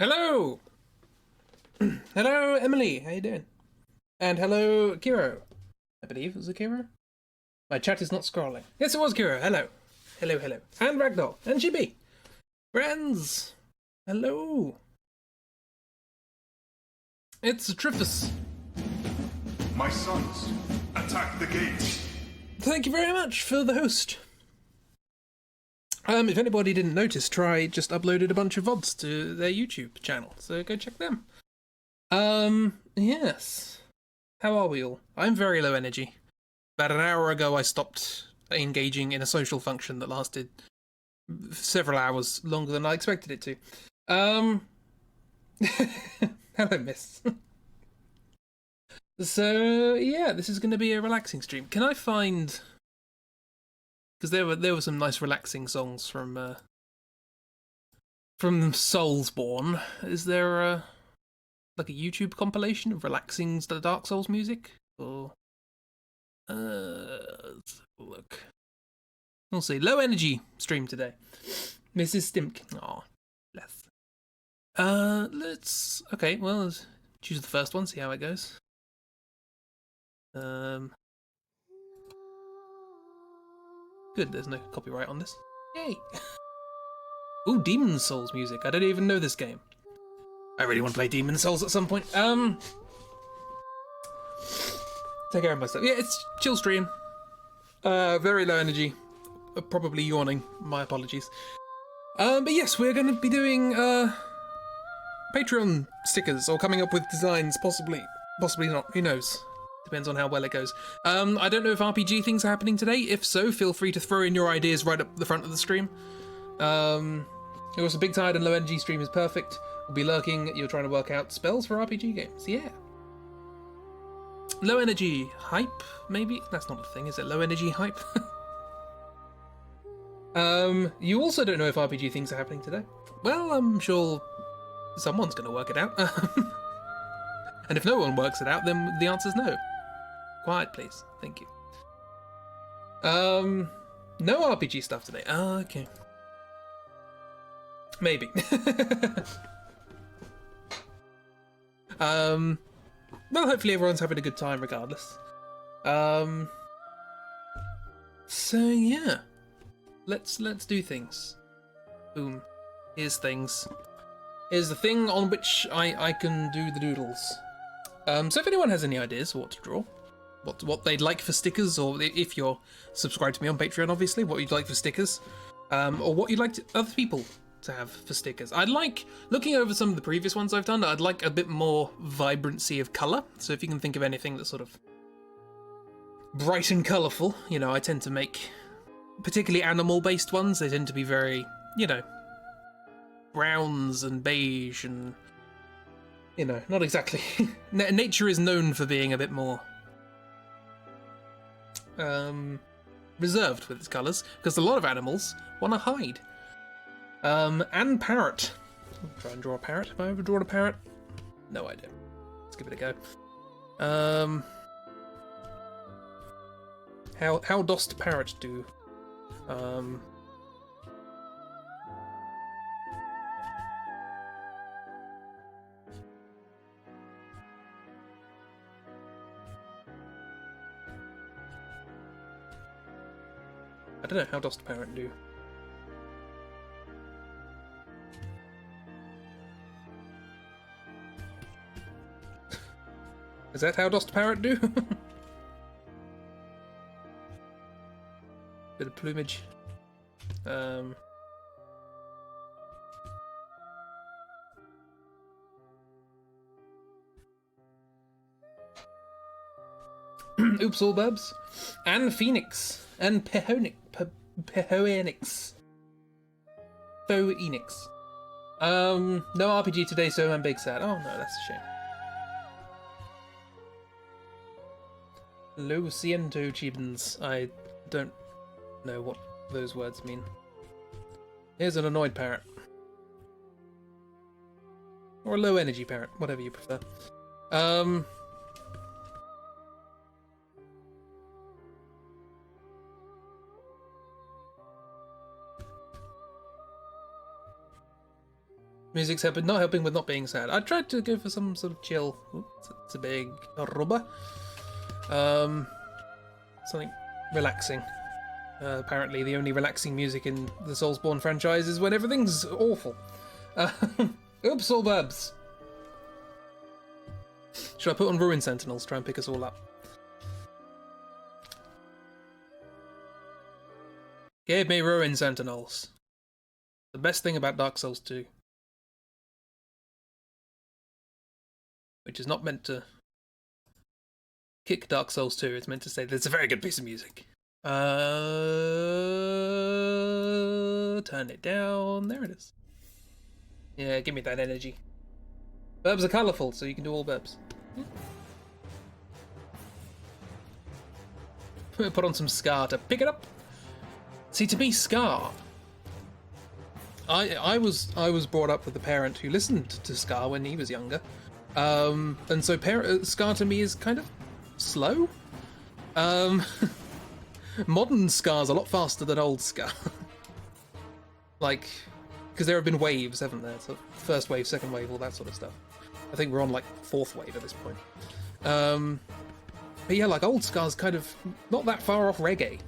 Hello! Hello, Emily. How you doing? And hello, Kiro. I believe it was a Kiro. My chat is not scrolling. Yes, it was Kiro. Hello. Hello, hello. And Ragdoll. And Chibi. Friends. Hello. It's Triffus. My sons, attack the gates. Thank you very much for the host. If anybody didn't notice, Try just uploaded a bunch of VODs to their YouTube channel, so go check them. Yes. How are we all? I'm very low energy. About an hour ago I stopped engaging in a social function that lasted several hours longer than I expected it to. Hello, miss. So, yeah, this is going to be a relaxing stream. Can I find... Because there were some nice relaxing songs from Soulsborne. Is there like a YouTube compilation of relaxing Dark Souls music? Or let's have a look. We'll see. Low energy stream today. Mrs. Stimk. Aw, bless. Let's... Okay, well, let's choose the first one, see how it goes. Good, there's no copyright on this. Yay! Ooh, Demon's Souls music. I don't even know this game. I really want to play Demon's Souls at some point. Take care of myself. Yeah, it's chill stream. Very low energy. Probably yawning. My apologies. But yes, we're going to be doing Patreon stickers or coming up with designs. Possibly not. Who knows? Depends on how well it goes. I don't know if RPG things are happening today. If so, feel free to throw in your ideas right up the front of the stream. Of course, a big tired and low energy stream is perfect. We'll be lurking. You're trying to work out spells for RPG games. Yeah. Low energy hype, maybe? That's not a thing, is it? Low energy hype? You also don't know if RPG things are happening today. Well, I'm sure someone's going to work it out. And if no one works it out, then the answer's no. Quiet, please. Thank you. No RPG stuff today. Oh, okay. Maybe. Well, hopefully everyone's having a good time regardless. So yeah. Let's do things. Boom. Here's things. Here's the thing on which I can do the doodles. So if anyone has any ideas for what to draw, what they'd like for stickers, or if you're subscribed to me on Patreon, obviously, what you'd like for stickers, or what you'd like other people to have for stickers. I'd like, looking over some of the previous ones I've done, I'd like a bit more vibrancy of colour. So if you can think of anything that's sort of bright and colourful, you know, I tend to make, particularly animal-based ones, they tend to be very, you know, browns and beige and, you know, not exactly. Nature is known for being a bit more reserved with its colours, because a lot of animals want to hide. And parrot. I'll try and draw a parrot. Have I ever drawn a parrot? No idea. Let's give it a go. How dost parrot do? I don't know, how dost parrot do? Is that how dost parrot do? Bit of plumage. Oops, all bubs. And Phoenix. And Pehonix. Pehonix. Phoenix. No RPG today, so I'm big sad. Oh no, that's a shame. Lo siento, Chibans. I don't know what those words mean. Here's an annoyed parrot. Or a low energy parrot, whatever you prefer. Music's not helping with not being sad. I tried to go for some sort of chill. Oops, it's a big rubber. Something relaxing. Apparently, the only relaxing music in the Soulsborne franchise is when everything's awful. Oops, all babs. Should I put on Ruin Sentinels, try and pick us all up? Give me Ruin Sentinels. The best thing about Dark Souls 2. Which is not meant to kick Dark Souls 2, it's meant to say that it's a very good piece of music. Turn it down. There it is. Yeah, give me that energy. Verbs are colourful, so you can do all verbs. Put on some Scar to pick it up. See, to me, Scar. I was brought up with a parent who listened to Scar when he was younger, and so Scar to me is kind of slow. Modern Scar's a lot faster than old Scar. Like, because there have been waves, haven't there? So first wave, second wave, all that sort of stuff. I think we're on like fourth wave at this point. But yeah, like old Scar's kind of not that far off reggae.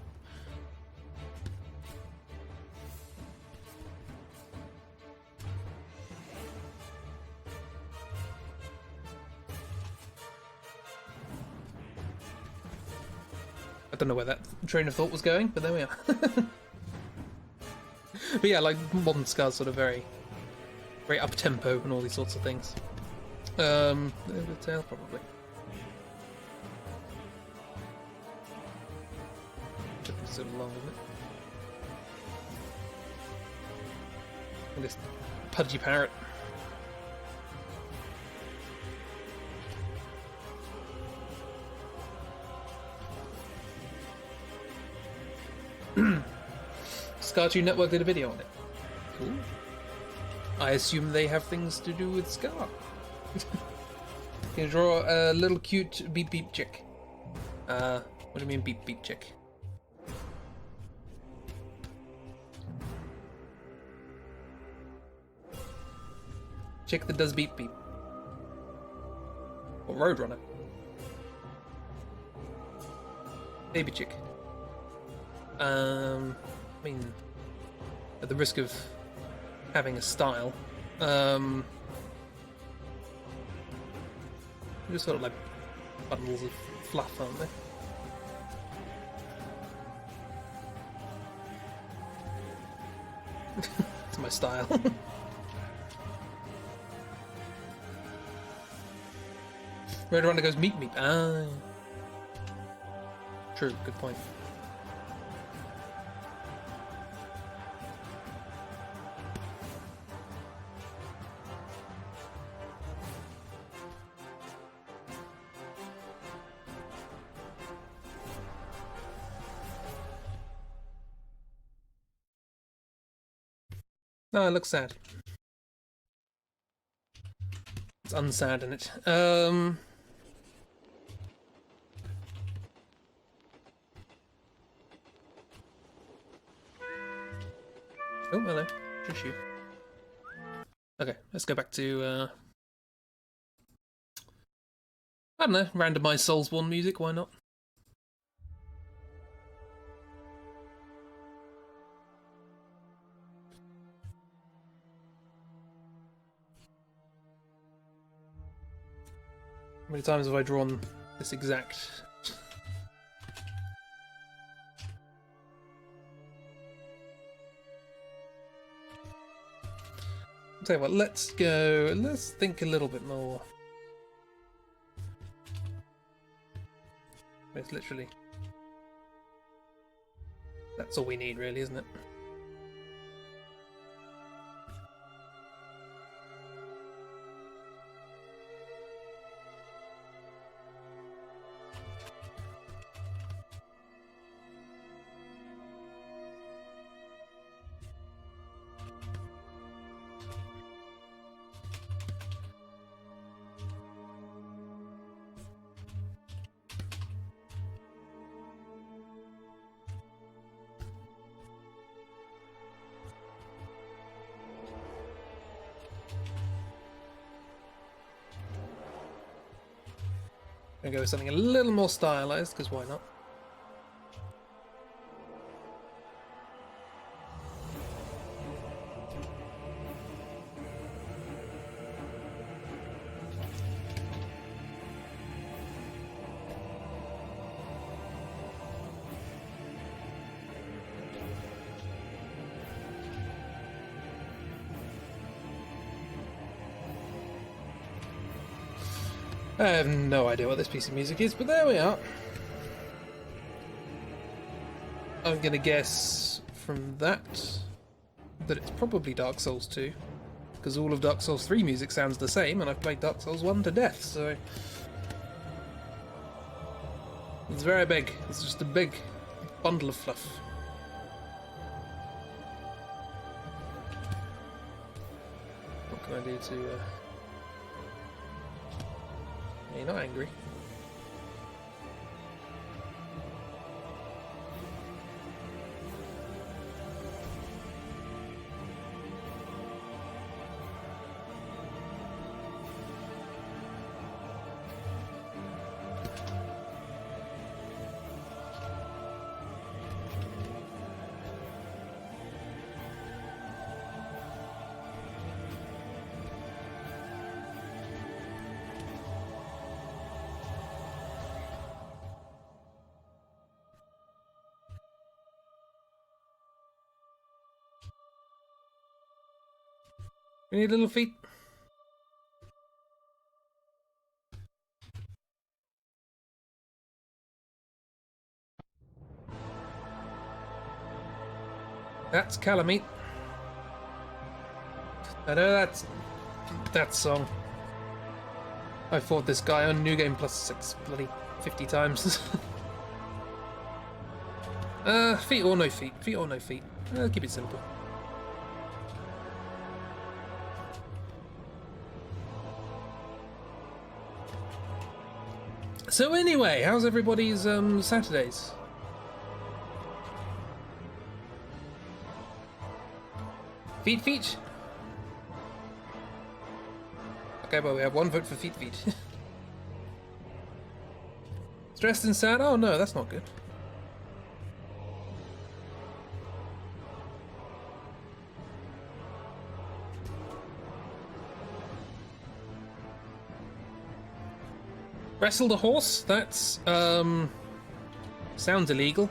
I don't know where that train of thought was going, but there we are. But yeah, like modern Scar's sort of very up-tempo and all these sorts of things. The tail probably. Took me so long, isn't it? And this pudgy parrot. Cartoon Network did a video on it. Cool. I assume they have things to do with Scar. Can you draw a little cute beep beep chick? What do you mean beep beep chick? Chick that does beep beep. Or Roadrunner. Baby chick. I mean, at the risk of having a style, just sort of like bundles of fluff, aren't they? It's my style. Roadrunner goes meep meep. Ah, true. Good point. No, it looks sad. It's unsad in it. Oh, hello. Just you. Okay, let's go back to, I don't know, randomized Soulsborne music, why not? How many times have I drawn this exact... I'll tell you what, let's think a little bit more. It's literally... That's all we need really, isn't it? Gonna go with something a little more stylized, because why not? I have no idea what this piece of music is, but there we are. I'm gonna guess from that it's probably Dark Souls 2, because all of Dark Souls 3 music sounds the same, and I've played Dark Souls 1 to death, so... It's very big. It's just a big bundle of fluff. What can I do to... You're not angry. We need little feet. That's Calamite. I know that song. I fought this guy on New Game Plus 6 bloody 50 times. Feet or no feet. Feet or no feet. Keep it simple. So anyway, how's everybody's Saturdays? Feet? Okay, well, we have one vote for feet. Stressed and sad? Oh no, that's not good. Wrestled a horse? That's, sounds illegal.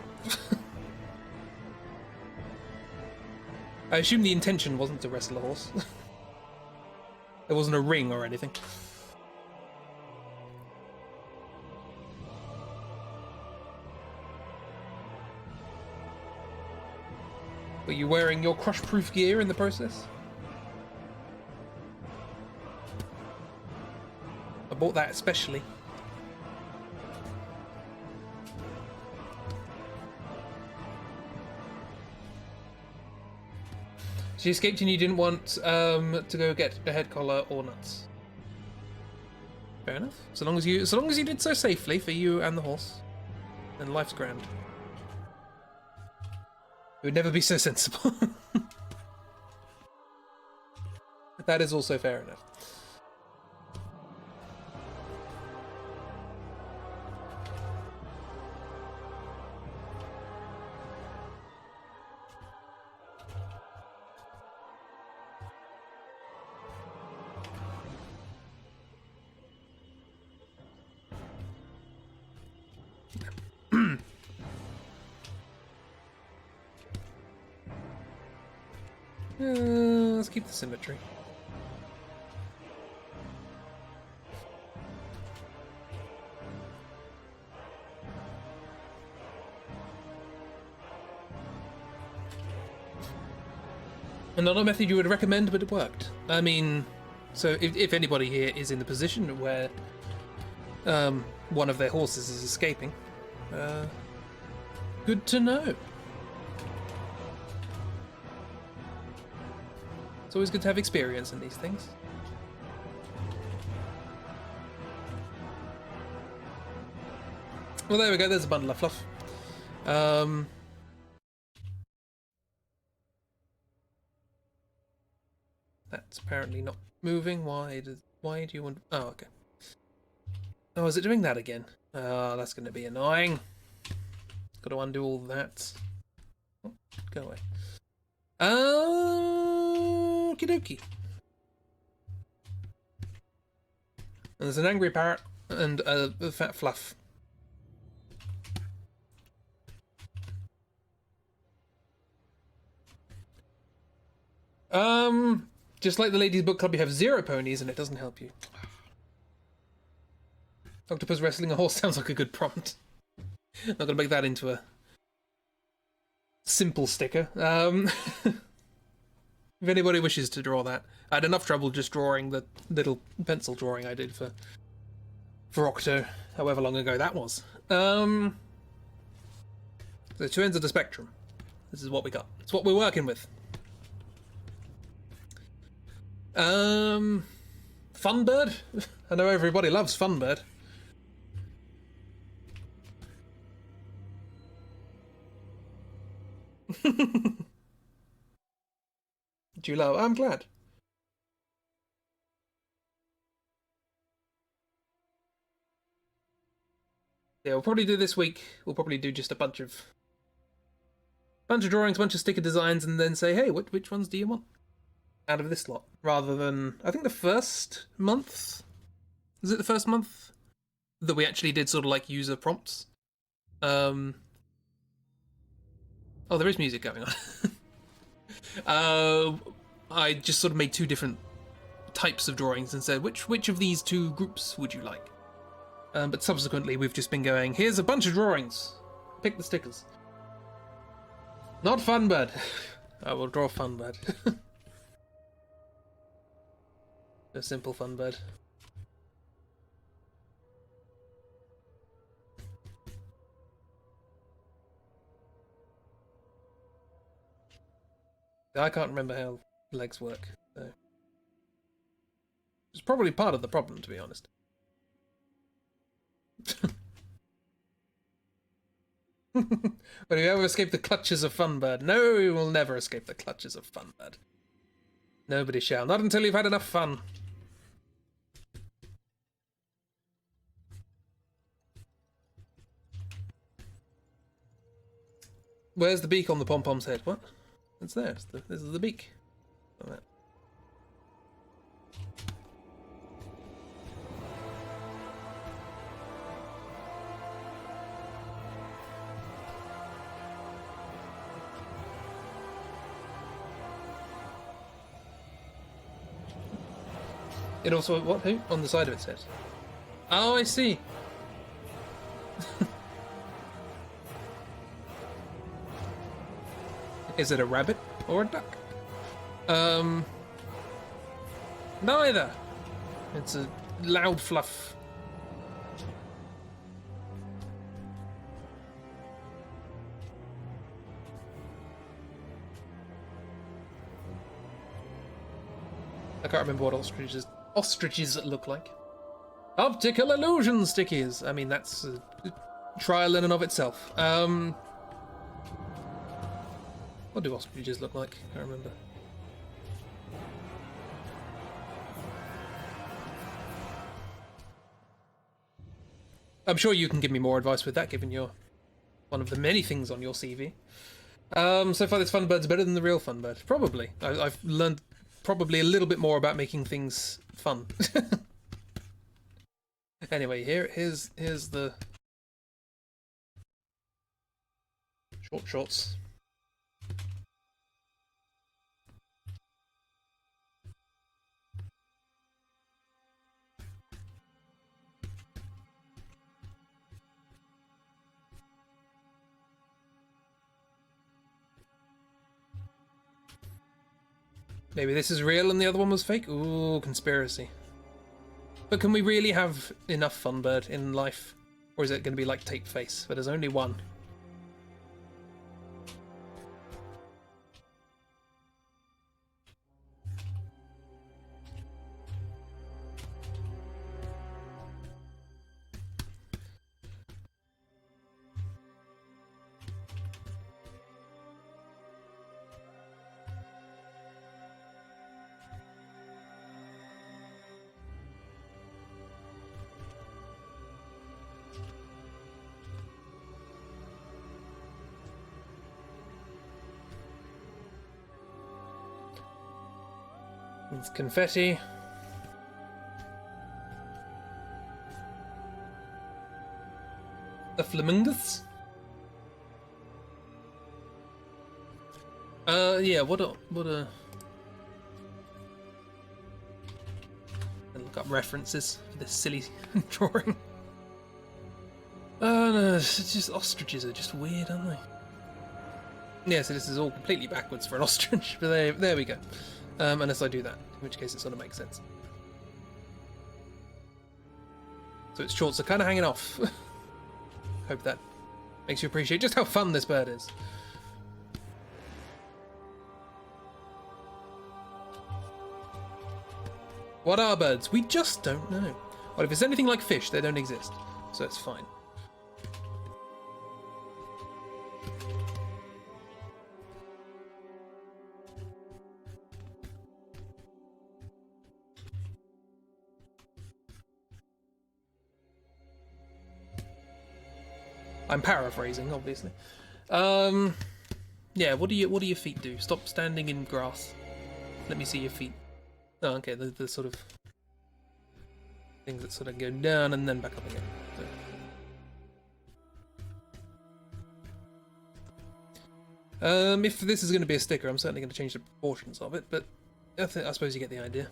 I assume the intention wasn't to wrestle a horse. There wasn't a ring or anything. Were you wearing your crush-proof gear in the process? I bought that especially. She escaped and you didn't want to go get a head collar or nuts. Fair enough. So long as you did so safely for you and the horse, then life's grand. It would never be so sensible. That is also fair enough. Let's keep the symmetry. And not a method you would recommend, but it worked. I mean, so if anybody here is in the position where one of their horses is escaping, good to know. It's always good to have experience in these things. Well, there we go. There's a bundle of fluff. That's apparently not moving. Why do you want... Oh, okay. Oh, is it doing that again? Oh, that's going to be annoying. Got to undo all that. Oh, go away. Okie dokie. And there's an angry parrot and a fat fluff. Just like the ladies' book club, you have 0 ponies, and it doesn't help you. Octopus wrestling a horse sounds like a good prompt. Not gonna make that into a simple sticker. If anybody wishes to draw that, I had enough trouble just drawing the little pencil drawing I did for Octo, however long ago that was. So 2 ends of the spectrum. This is what we got. It's what we're working with. Funbird? I know everybody loves Funbird. Do you love? I'm glad. Yeah, we'll probably do this week. We'll probably do just a bunch of drawings, bunch of sticker designs, and then say, hey, which ones do you want out of this lot? Rather than, I think the first month, is it the first month that we actually did sort of like user prompts? Oh, there is music going on. I just sort of made 2 different types of drawings and said, which of these 2 groups would you like? But subsequently, we've just been going, here's a bunch of drawings. Pick the stickers. Not Funbird. I will draw Funbird. A simple Funbird. I can't remember how legs work, so it's probably part of the problem, to be honest. But you ever escape the clutches of Funbird? No, you will never escape the clutches of Funbird. Nobody shall. Not until you've had enough fun. Where's the beak on the pom-pom's head? What? It's there. This is the beak. Like that. It also, what, who? On the side of its head. Oh, I see. Is it a rabbit or a duck? Neither. It's a loud fluff. I can't remember what ostriches look like. Optical illusion stickies. I mean, that's a trial in and of itself. What do ostriches look like? I can't remember. I'm sure you can give me more advice with that, given you're one of the many things on your CV. So far this Funbird's better than the real Funbird. Probably. I've learned probably a little bit more about making things fun. Anyway, here's the shorts. Maybe this is real and the other one was fake? Ooh, conspiracy. But can we really have enough Funbird in life? Or is it going to be like Tape Face, where there's only one? It's confetti. A flamingus? Yeah, what a... I'll look up references for this silly drawing. No, it's just ostriches are just weird, aren't they? Yeah, so this is all completely backwards for an ostrich, but there we go. Unless I do that, in which case it sort of makes sense. So its shorts are kind of hanging off. Hope that makes you appreciate just how fun this bird is. What are birds? We just don't know. Well, if it's anything like fish, they don't exist, so it's fine. I'm paraphrasing, obviously. Yeah. What do your feet do? Stop standing in grass. Let me see your feet. Oh, okay. The sort of things that sort of go down and then back up again. So. If this is going to be a sticker, I'm certainly going to change the proportions of it, but I suppose you get the idea.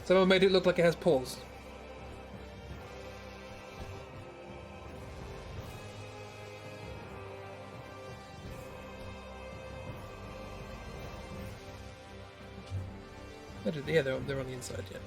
Someone made it look like it has paws. Yeah, they're on the inside, yeah.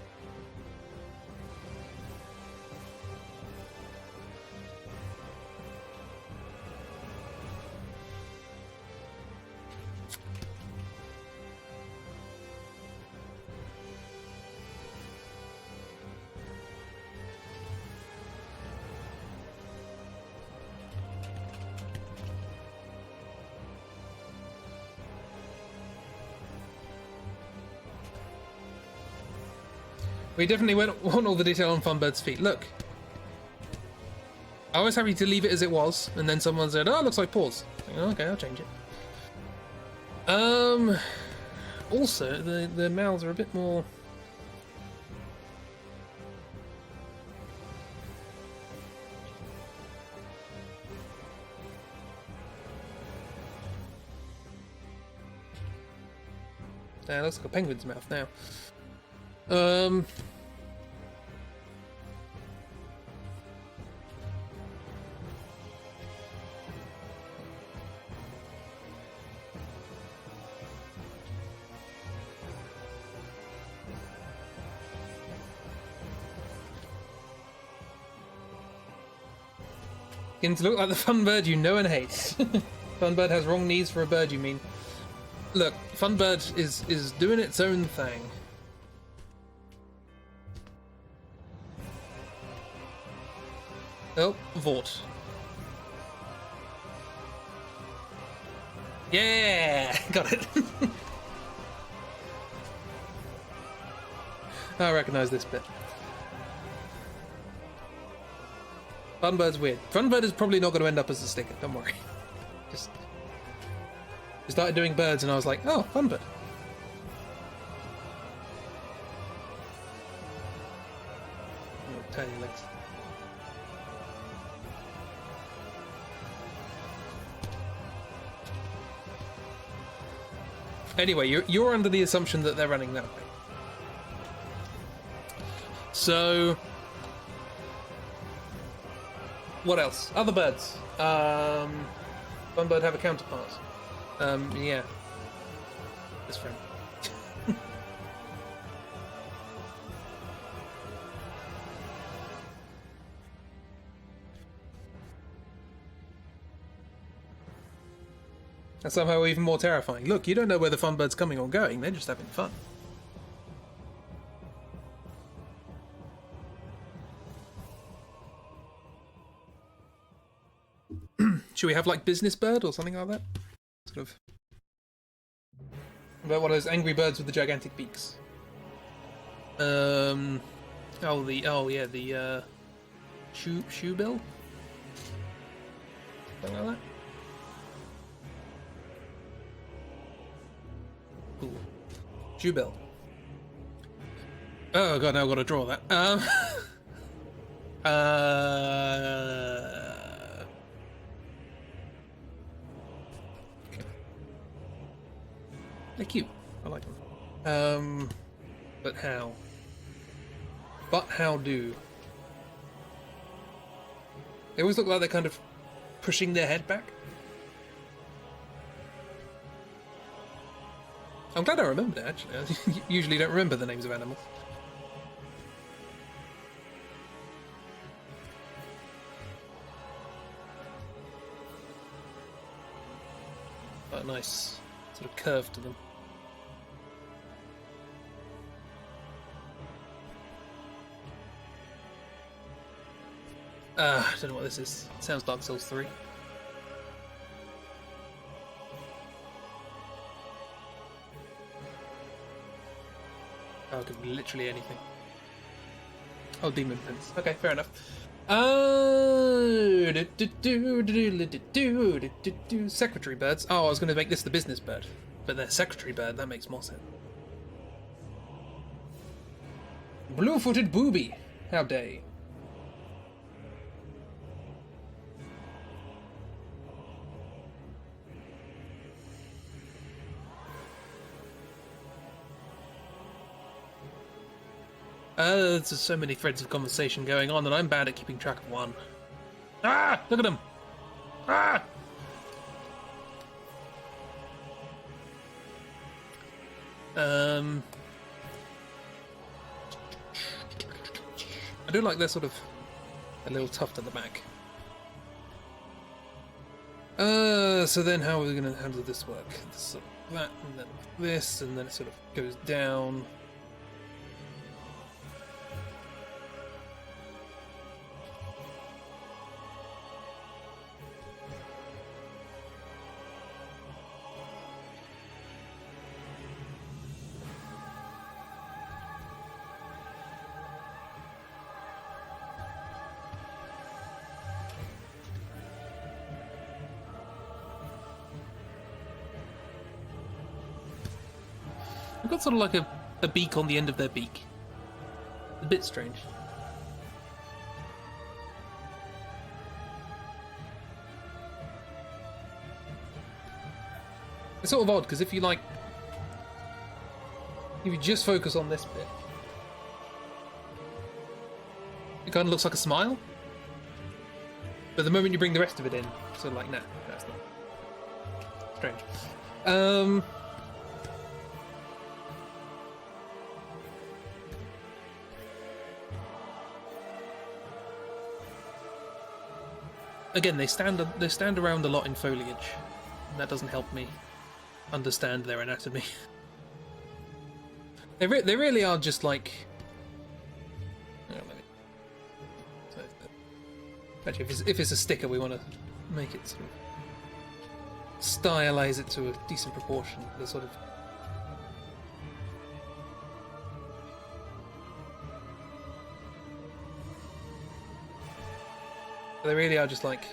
We definitely want all the detail on Funbird's feet. Look. I was happy to leave it as it was, and then someone said, oh, it looks like paws. Like, oh, okay, I'll change it. Also, the mouths are a bit more... It looks like a penguin's mouth now. Begins to look like the Funbird you know and hate. Funbird has wrong knees for a bird, you mean? Look, Funbird is doing its own thing. Oh, Vort. Yeah! Got it. I recognise this bit. Funbird's weird. Funbird is probably not going to end up as a sticker, don't worry. Just... We started doing birds and I was like, oh, Funbird. Oh, tiny legs. Anyway, you're under the assumption that they're running that way. So... What else? Other birds. Funbird have a counterpart. Yeah. This friend. That's somehow even more terrifying. Look, you don't know where the Funbird's coming or going, they're just having fun. Should we have like business bird or something like that? Sort of About one of those angry birds with the gigantic beaks. Oh yeah, the shoebill? Something like that. Cool. Shoebill. Oh god, now I've got to draw that. Okay. They're cute. I like them. But how? But how do? They always look like they're kind of pushing their head back. I'm glad I remembered it, actually. I usually don't remember the names of animals. Got a nice sort of curve to them. I don't know what this is. It sounds Dark Souls 3. Oh, it could be literally anything. Oh, Demon Prince. Okay, fair enough. Secretary birds. Oh, I was going to make this the business bird. But they're secretary bird, that makes more sense. Blue-footed booby. How day. There's just so many threads of conversation going on, and I'm bad at keeping track of one. Ah! Look at him! Ah! I do like they're sort of a little tuft at the back. So then how are we going to handle this work? Sort of that, and then this, and then it sort of goes down. They've got sort of like a beak on the end of their beak. A bit strange. It's sort of odd, because if you just focus on this bit, it kind of looks like a smile. But the moment you bring the rest of it in, it's sort of like, nah, that's not. Strange. Again, they stand around a lot in foliage, and that doesn't help me understand their anatomy. They really are just like. Actually, if it's a sticker, we want to make it sort of stylize it to a decent proportion. The sort of. They really are just like.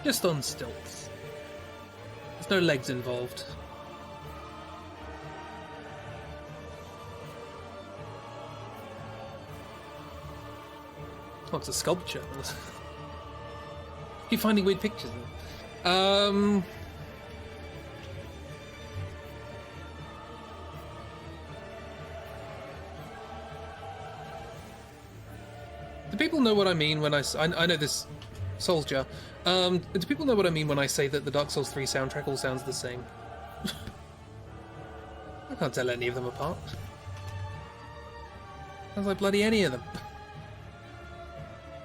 Just on stilts. There's no legs involved. Oh, it's a sculpture. Keep finding weird pictures of them. Do people know what I mean when I know this Souls jar. Do people know what I mean when I say that the Dark Souls 3 soundtrack all sounds the same? I can't tell any of them apart. Sounds like bloody any of them.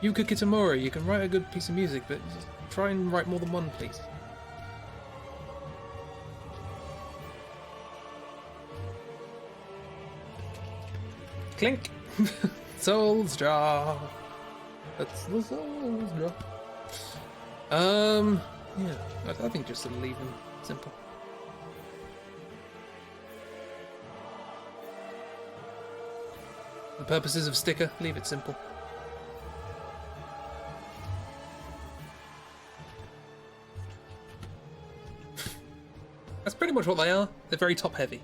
Yuka Kitamura, you can write a good piece of music, but just try and write more than one, please. Clink! soul's jar. That's the soul's jar. Yeah, I think just sort of leave them simple. For the purposes of sticker, leave it simple. That's pretty much what they are. They're very top heavy.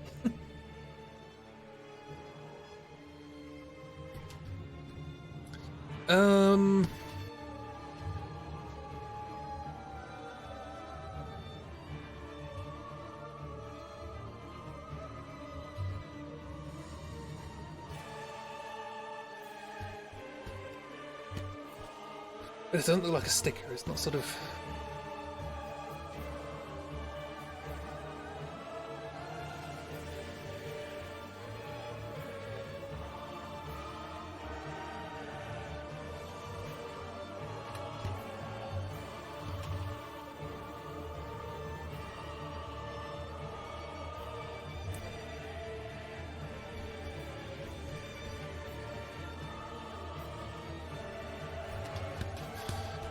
It doesn't look like a sticker. It's not sort of...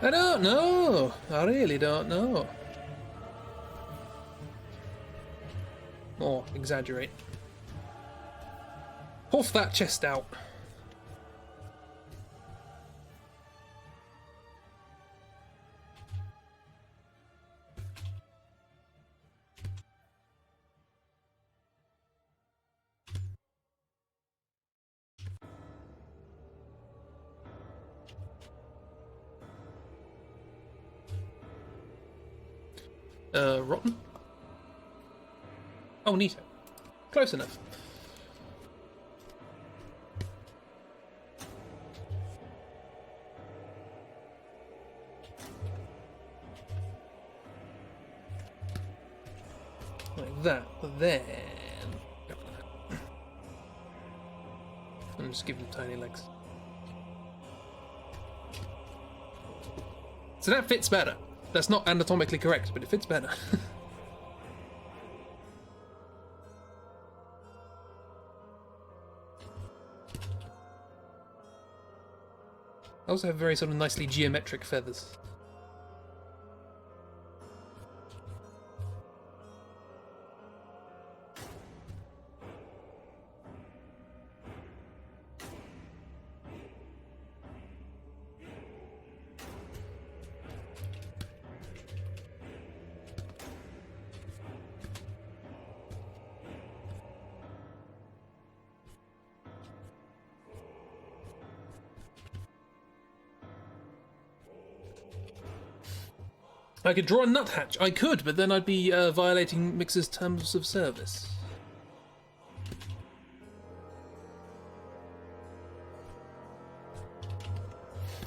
I don't know. I really don't know. Or exaggerate. Puff that chest out. Rotten? Oh, neato. Close enough. Like that, but then... And just give them tiny legs. So that fits better. That's not anatomically correct, but it fits better. I also have very sort of nicely geometric feathers. I could draw a nuthatch. I could, but then I'd be violating Mixer's terms of service.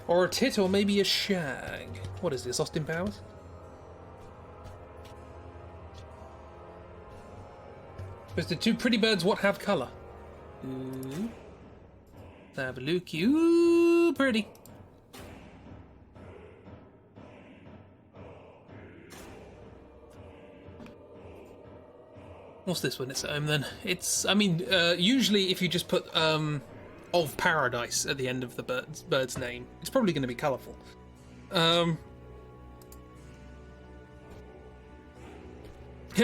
Or a tit, or maybe a shag. What is this, Austin Powers? Because the two pretty birds, what have colour? Ooh. Have a look. Ooh, pretty. What's this when it's at home then? It's, I mean, usually if you just put of paradise at the end of the bird's name, it's probably going to be colourful. Yeah,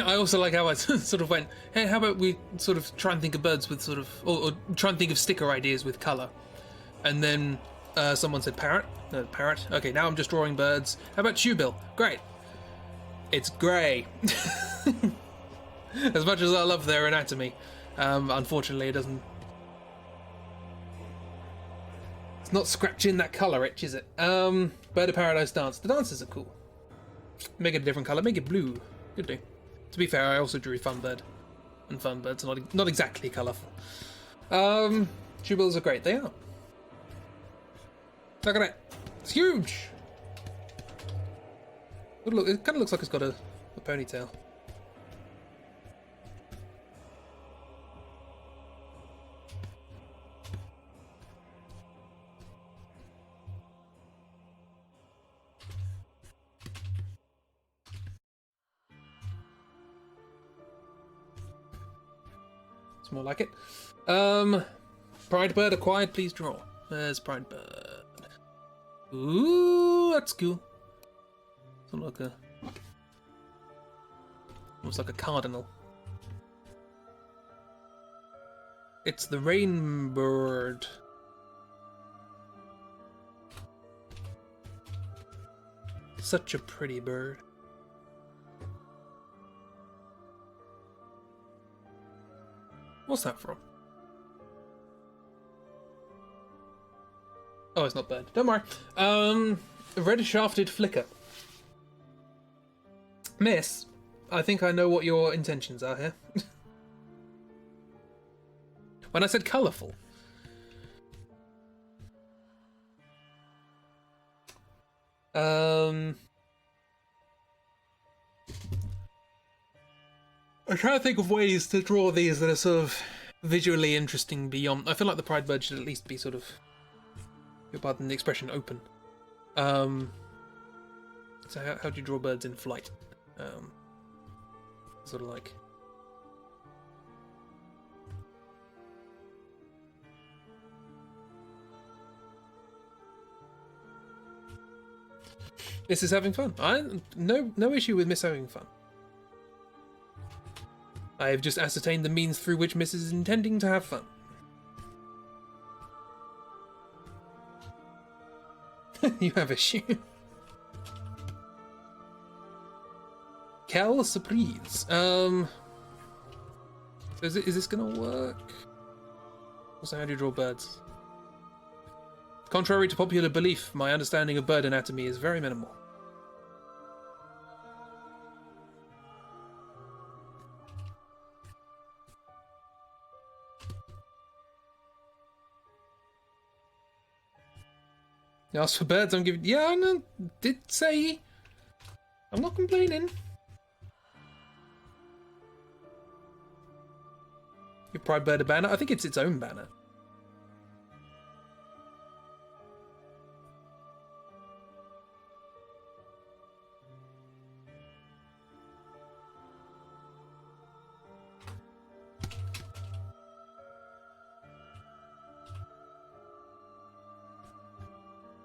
I also like how I sort of went, hey, how about we sort of try and think of birds with sort of, or try and think of sticker ideas with colour. And then someone said parrot. No, parrot. Okay, now I'm just drawing birds. How about shoebill? Great. It's grey. As much as I love their anatomy, unfortunately it doesn't... It's not scratching that colour itch, is it? Bird of Paradise dance. The dances are cool. Make it a different colour, make it blue. Good do. To be fair, I also drew Funbird. And Funbirds are not exactly colourful. Shoebills are great, they are. Look at it. It's huge! Look, it kind of looks like it's got a ponytail. More like it. Pride bird acquired, please draw. There's Pride Bird. Ooh, that's cool. It's like a... Looks like a cardinal. It's the Rainbird. Such a pretty bird. What's that from? Oh, it's not bird. Don't worry. Red-shafted flicker. Miss, I think I know what your intentions are here. When I said colourful. I'm trying to think of ways to draw these that are sort of visually interesting beyond... I feel like the Pride Bird should at least be sort of, pardon the expression, open. So how do you draw birds in flight? Sort of like... This is having fun. No issue with Miss having fun. I have just ascertained the means through which Miss is intending to have fun. You have issue. Quelle surprise. So is this gonna work? Also, how do you draw birds? Contrary to popular belief, my understanding of bird anatomy is very minimal. You asked for birds, I'm giving... Yeah, I did say... I'm not complaining. Your Pride Bird a banner? I think it's its own banner.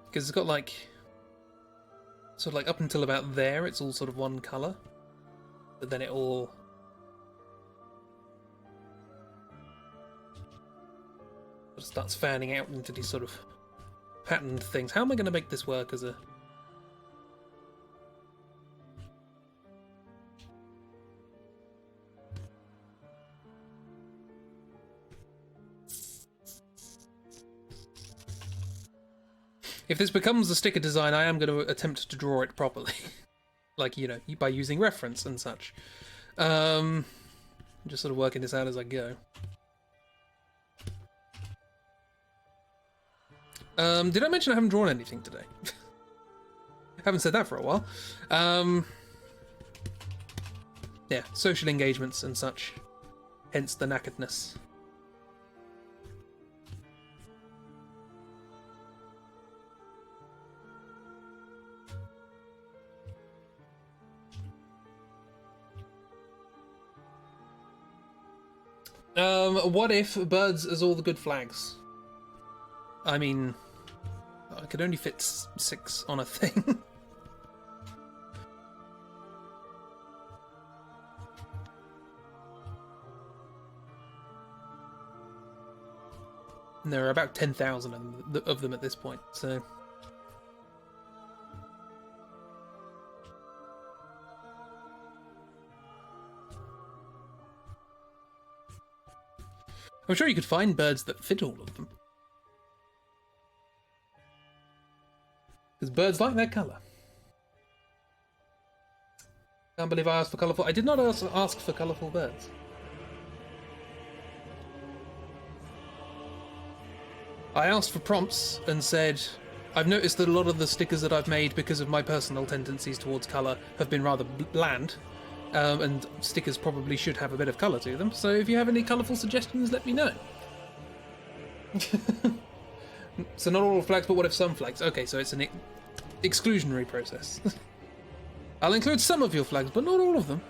Because it's got like, sort of like up until about there, it's all sort of one colour, but then it all sort of starts fanning out into these sort of patterned things. How am I going to make this work as a... If this becomes a sticker design, I am going to attempt to draw it properly. Like, you know, by using reference and such. Just sort of working this out as I go. Did I mention I haven't drawn anything today? Haven't said that for a while. Yeah, social engagements and such. Hence the knackeredness. What if birds is all the good flags? I mean, I could only fit 6 on a thing. And there are about 10,000 of them at this point, so... I'm sure you could find birds that fit all of them. Because birds like their colour. Can't believe I asked for colourful... I did not ask for colourful birds. I asked for prompts and said, I've noticed that a lot of the stickers that I've made because of my personal tendencies towards colour have been rather bland. And stickers probably should have a bit of colour to them, so if you have any colourful suggestions, let me know. So not all flags, but what if some flags? Okay, so it's an exclusionary process. I'll include some of your flags, but not all of them.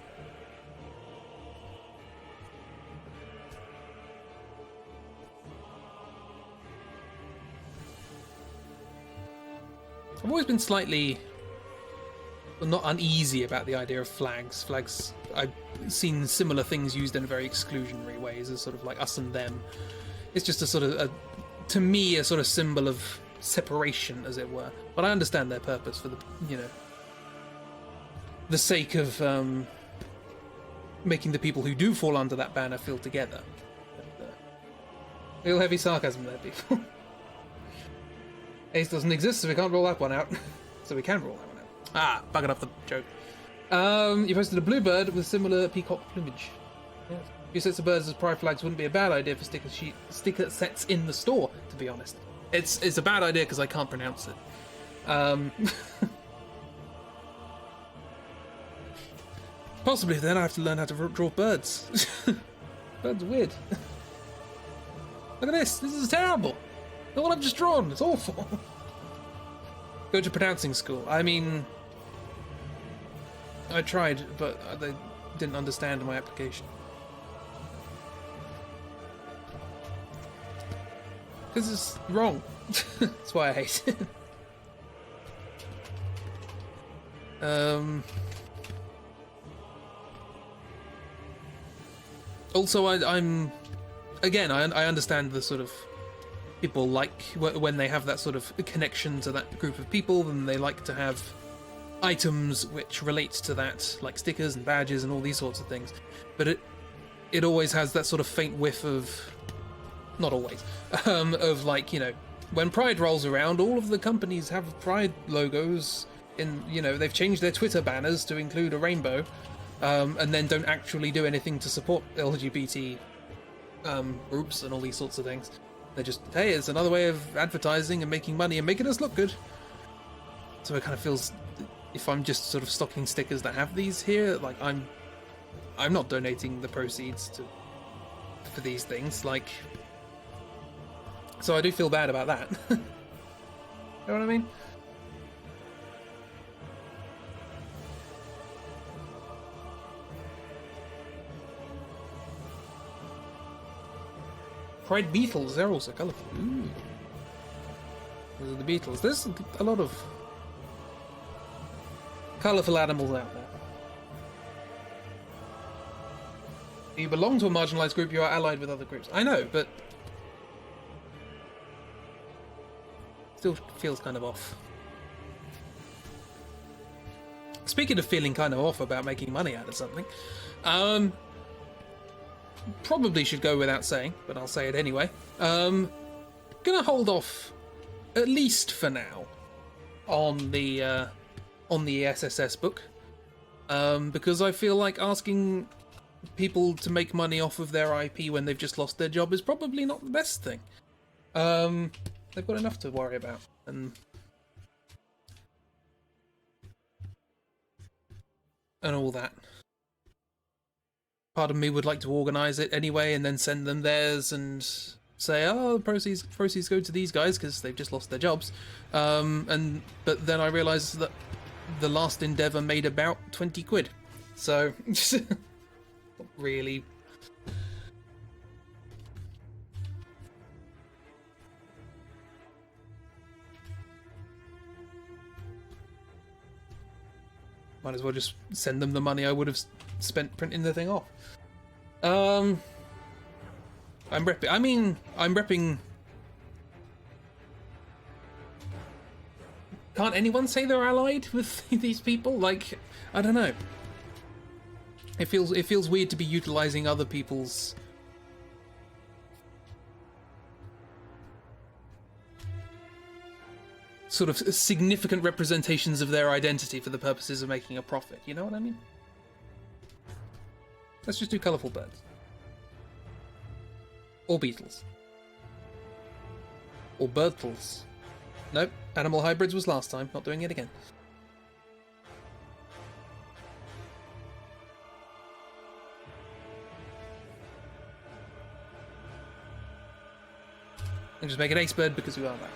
I've always been slightly, well, not uneasy about the idea of flags. Flags, I've seen similar things used in very exclusionary ways, as sort of like us and them. It's just a sort of, to me, a sort of symbol of separation, as it were. But I understand their purpose for the, the sake of making the people who do fall under that banner feel together. Real heavy sarcasm there, people. Ace doesn't exist, so we can't roll that one out. So we can roll that one out. Ah, buggered up the joke. You posted a blue bird with similar peacock plumage. Yes. A few sets of birds as pride flags wouldn't be a bad idea for sticker sets in the store, to be honest. It's a bad idea because I can't pronounce it. Possibly then I have to learn how to draw birds. Birds are weird. Look at this. This is terrible. Look what I've just drawn. It's awful. Go to pronouncing school. I mean, I tried, but they didn't understand my application. Because it's wrong. That's why I hate it. Also, I'm again, I understand the sort of people like when they have that sort of connection to that group of people, then they like to have items which relate to that, like stickers and badges and all these sorts of things. But it always has that sort of faint whiff of, not always, of like, when Pride rolls around, all of the companies have Pride logos in, they've changed their Twitter banners to include a rainbow, and then don't actually do anything to support LGBT groups and all these sorts of things. They're just, hey, it's another way of advertising and making money and making us look good. So it kind of feels, if I'm just sort of stocking stickers that have these here, like I'm not donating the proceeds for these things, like. So I do feel bad about that. You know what I mean? Pride beetles, they're also colourful. Ooh. Those are the beetles. There's a lot of colourful animals out there. You belong to a marginalised group, you are allied with other groups. I know, but still feels kind of off. Speaking of feeling kind of off about making money out of something, probably should go without saying, but I'll say it anyway. Gonna hold off, at least for now, on the SSS book, because I feel like asking people to make money off of their IP when they've just lost their job is probably not the best thing. They've got enough to worry about, and all that. Part of me would like to organise it anyway and then send them theirs and say, oh, the proceeds go to these guys because they've just lost their jobs. But then I realised that the last endeavour made about 20 quid. So, not really. Might as well just send them the money I would have spent printing the thing off. I'm repping. Can't anyone say they're allied with these people? Like, I don't know. It feels weird to be utilizing other people's sort of significant representations of their identity for the purposes of making a profit. You know what I mean? Let's just do colourful birds. Or beetles. Or birdtles. Nope, animal hybrids was last time, not doing it again. And just make an ace bird because we are that.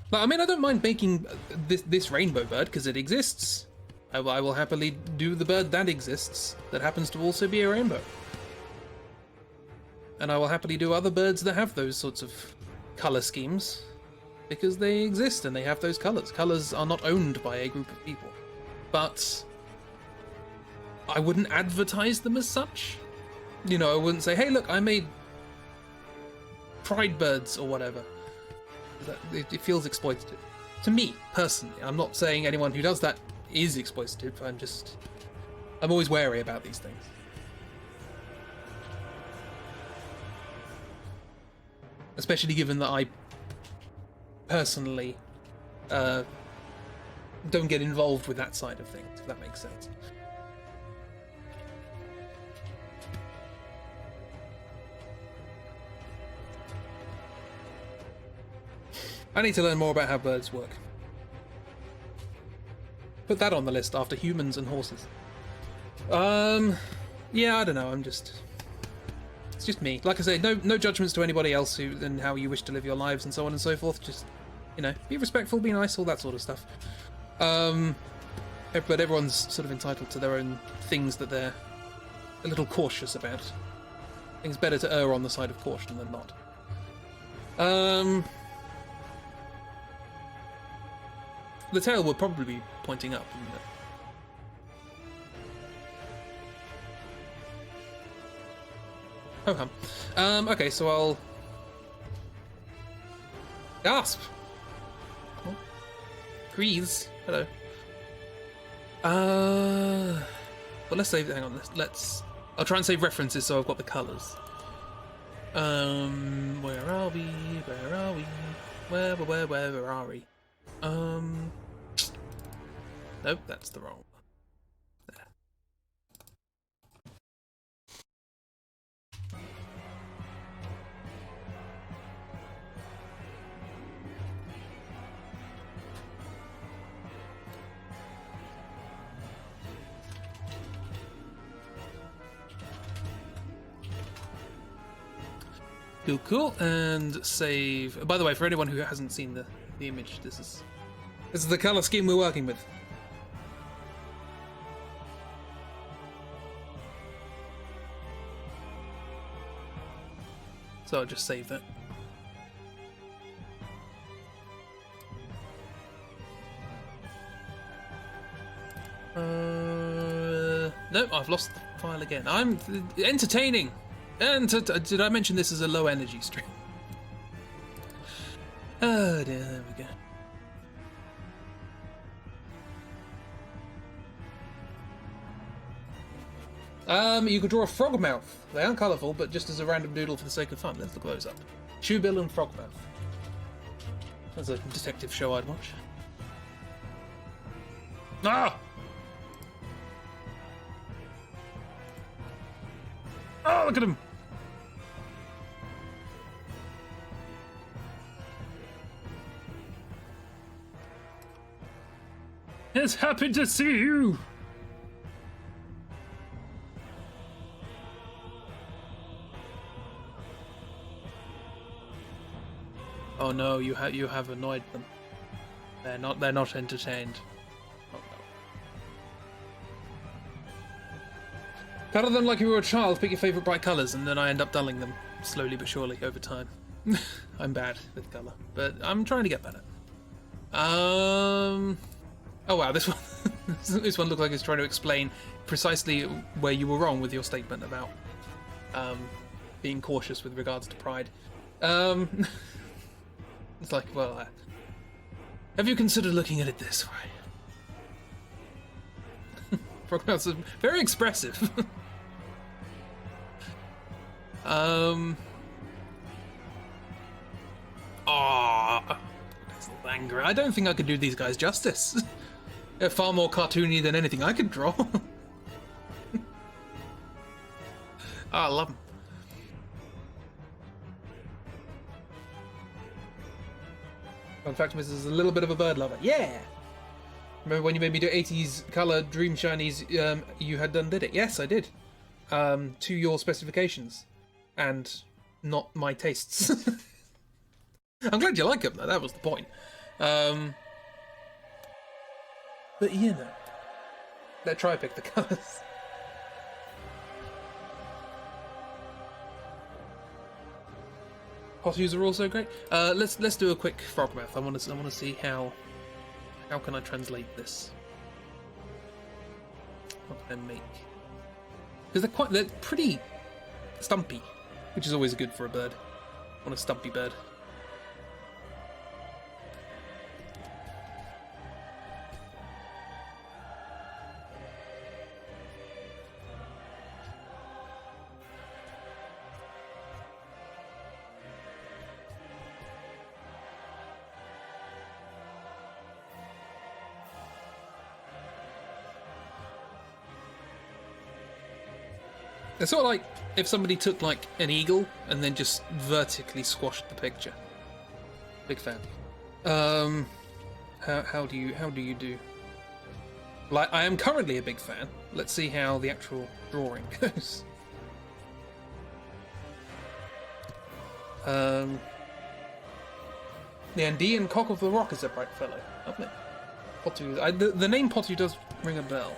But I mean, I don't mind making this rainbow bird because it exists. I will happily do the bird that exists, that happens to also be a rainbow. And I will happily do other birds that have those sorts of colour schemes. because they exist and they have those colours. Colours are not owned by a group of people. But I wouldn't advertise them as such. You know, I wouldn't say, hey, look, I made pride birds or whatever. It feels exploitative. To me, personally. I'm not saying anyone who does that is exploitative. I'm always wary about these things. Especially given that I personally don't get involved with that side of things, if that makes sense. I need to learn more about how birds work. Put that on the list after humans and horses. Yeah, I don't know, it's just me. Like I say, no judgments to anybody else and how you wish to live your lives and so on and so forth. Just, you know, be respectful, be nice, all that sort of stuff. But everyone's sort of entitled to their own things that they're a little cautious about. I think it's better to err on the side of caution than not. The tail would probably be pointing up, wouldn't it? Oh, okay, so I'll gasp. Oh. Grease. Hello. But let's save. Hang on. Let's. I'll try and save references so I've got the colours. Where are we? Where are we? Where are we? Nope, that's the wrong one. There. Cool, and save. By the way, for anyone who hasn't seen the image, this is the color scheme we're working with. So I'll just save that. No, I've lost the file again. I'm entertaining. And did I mention this is a low energy stream? Oh dear, there we go. You could draw a frog mouth. They aren't colourful, but just as a random doodle for the sake of fun. Let's look those up. Shoebill and frog mouth. That's a detective show I'd watch. Ah! Oh, look at him! It's happy to see you! Oh no, you have annoyed them. They're not entertained. Oh no. Colour them like you were a child, pick your favourite bright colours, and then I end up dulling them, slowly but surely, over time. I'm bad with colour, but I'm trying to get better. Oh wow, this one this one looked like it's trying to explain precisely where you were wrong with your statement about being cautious with regards to pride. It's like, well, have you considered looking at it this way? Frogmouths are very expressive. That's anger. I don't think I could do these guys justice. They're far more cartoony than anything I could draw. I love them. Fun fact, Mrs. is a little bit of a bird lover. Yeah! Remember when you made me do 80s colour Dream Shinies, you had done did it? Yes, I did. To your specifications. And not my tastes. I'm glad you like them, though. That was the point. But, you know. Let's try pick the colours. Potus are also great. Let's do a quick frog mouth. I want to see how can I translate this. What can I make? Because they're pretty stumpy, which is always good for a bird. I want a stumpy bird. It's sort of like if somebody took like an eagle and then just vertically squashed the picture. Big fan. How do you do? Like, I am currently a big fan. Let's see how the actual drawing goes. The Andean cock of the rock is a bright fellow, isn't it? Potu. The name Potu does ring a bell.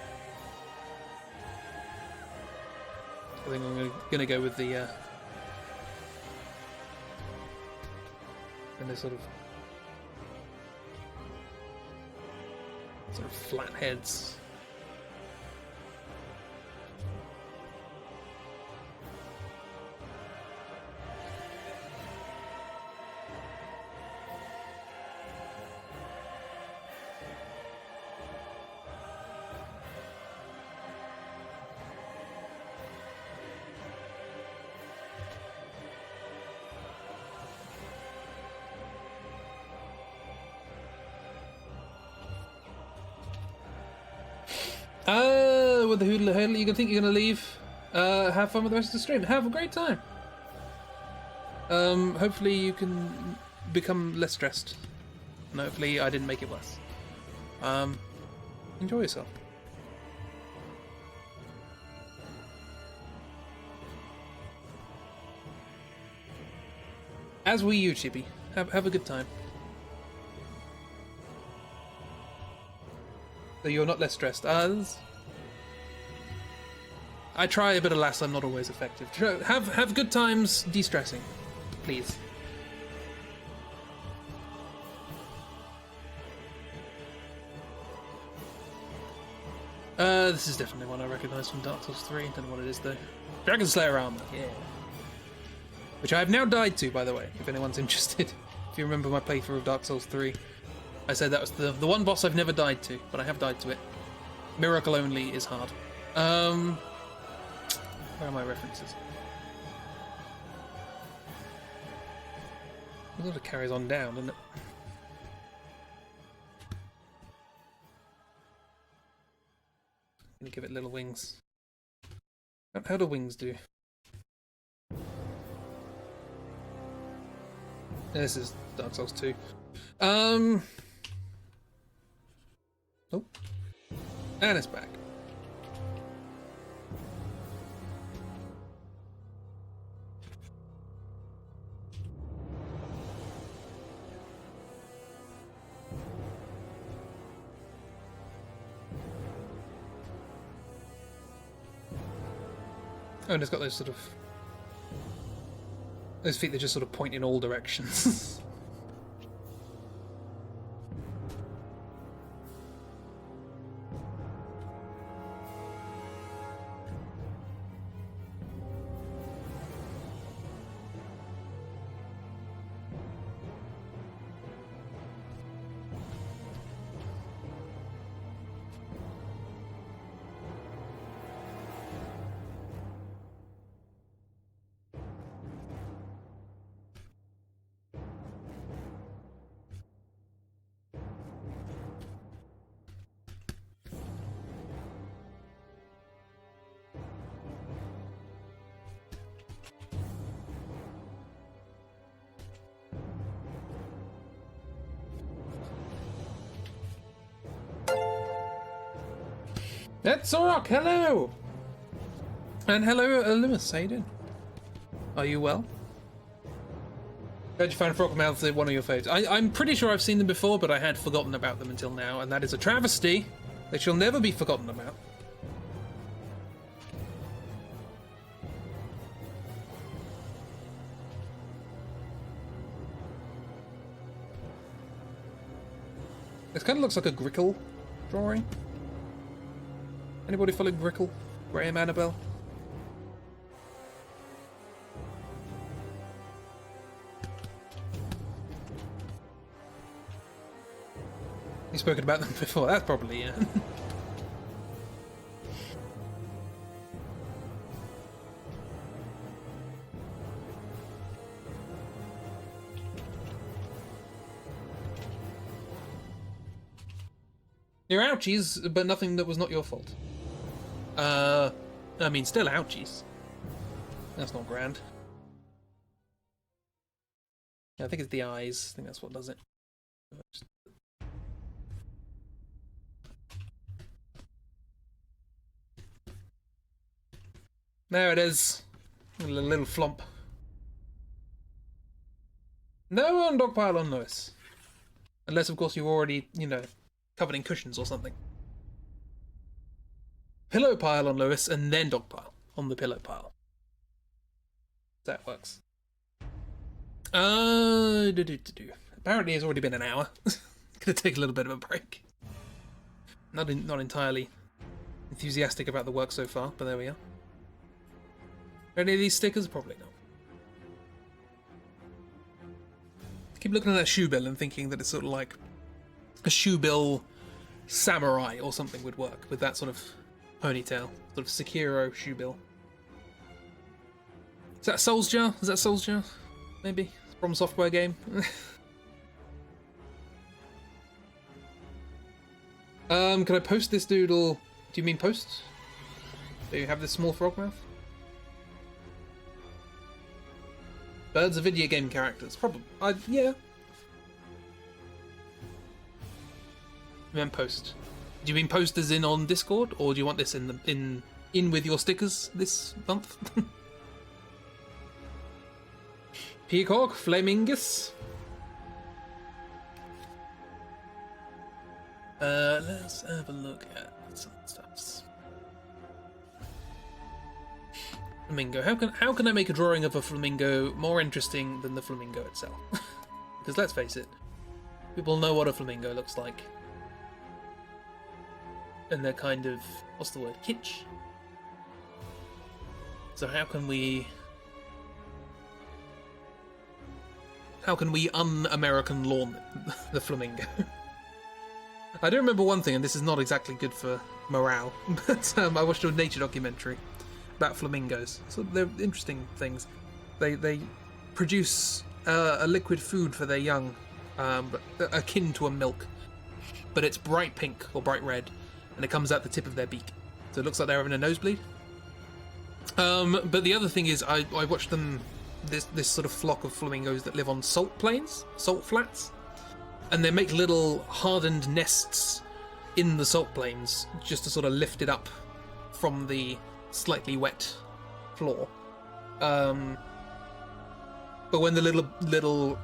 I think I'm gonna go with the and the sort of flat heads. With the hoodle hoodle, you think you're gonna leave? Have fun with the rest of the stream. Have a great time. Hopefully you can become less stressed. And hopefully I didn't make it worse. Enjoy yourself. As will you, Chippy. Have a good time. So you're not less stressed. I try a bit, alas, I'm not always effective. Have good times de-stressing, please. This is definitely one I recognise from Dark Souls 3. Don't know what it is though. Dragon Slayer armor, yeah. Which I have now died to, by the way, if anyone's interested. If you remember my playthrough of Dark Souls 3. I said that was the one boss I've never died to, but I have died to it. Miracle only is hard. Where are my references? It sort of carries on down, doesn't it? I'm gonna give it little wings. How do wings do? This is Dark Souls 2. Oh. And it's back. Oh, and it's got those sort of... those feet that just sort of point in all directions. That's Zorok, hello! And hello, Lewis, how you doing? Are you well? How'd you find Frogmouth one of your favourites? I'm pretty sure I've seen them before, but I had forgotten about them until now, and that is a travesty that shall never be forgotten about. It kind of looks like a Grickle drawing. Anybody follow Grickle? Graham Annabelle? You've spoken about them before, that's probably, yeah. You're ouchies, but nothing that was not your fault. I mean, still ouchies. That's not grand. Yeah, I think it's the eyes. I think that's what does it. There it is. A little flump. No on Dogpile on Lewis. Unless, of course, you're already, you know, covered in cushions or something. Pillow pile on Lewis, and then dog pile on the pillow pile. That works. Apparently it's already been an hour. Gonna take a little bit of a break. Not entirely enthusiastic about the work so far, but there we are. Are any of these stickers? Probably not. I keep looking at that shoe bill and thinking that it's sort of like a shoe bill samurai or something would work with that sort of ponytail, sort of Sekiro shoe bill. Is that Souls Jar? Is that Souls Jar? Maybe From Software game. Can I post this doodle? Do you mean post? Do you have this small frog mouth? Birds are video game characters. Probably. Yeah. You meant post. Do you mean post as in on Discord, or do you want this in with your stickers this month? Peacock, Flamingus. Let's have a look at some stuff. Flamingo. How can I make a drawing of a flamingo more interesting than the flamingo itself? Because let's face it, people know what a flamingo looks like. And they're kind of, what's the word, kitsch? So how can we un-American lawn the flamingo? I do remember one thing, and this is not exactly good for morale, but I watched a nature documentary about flamingos. So they're interesting things. They produce a liquid food for their young, but akin to a milk, but it's bright pink or bright red, and it comes out the tip of their beak, so it looks like they're having a nosebleed. But the other thing is, I watched them, this sort of flock of flamingos that live on salt plains, salt flats, and they make little hardened nests in the salt plains just to sort of lift it up from the slightly wet floor. But when the little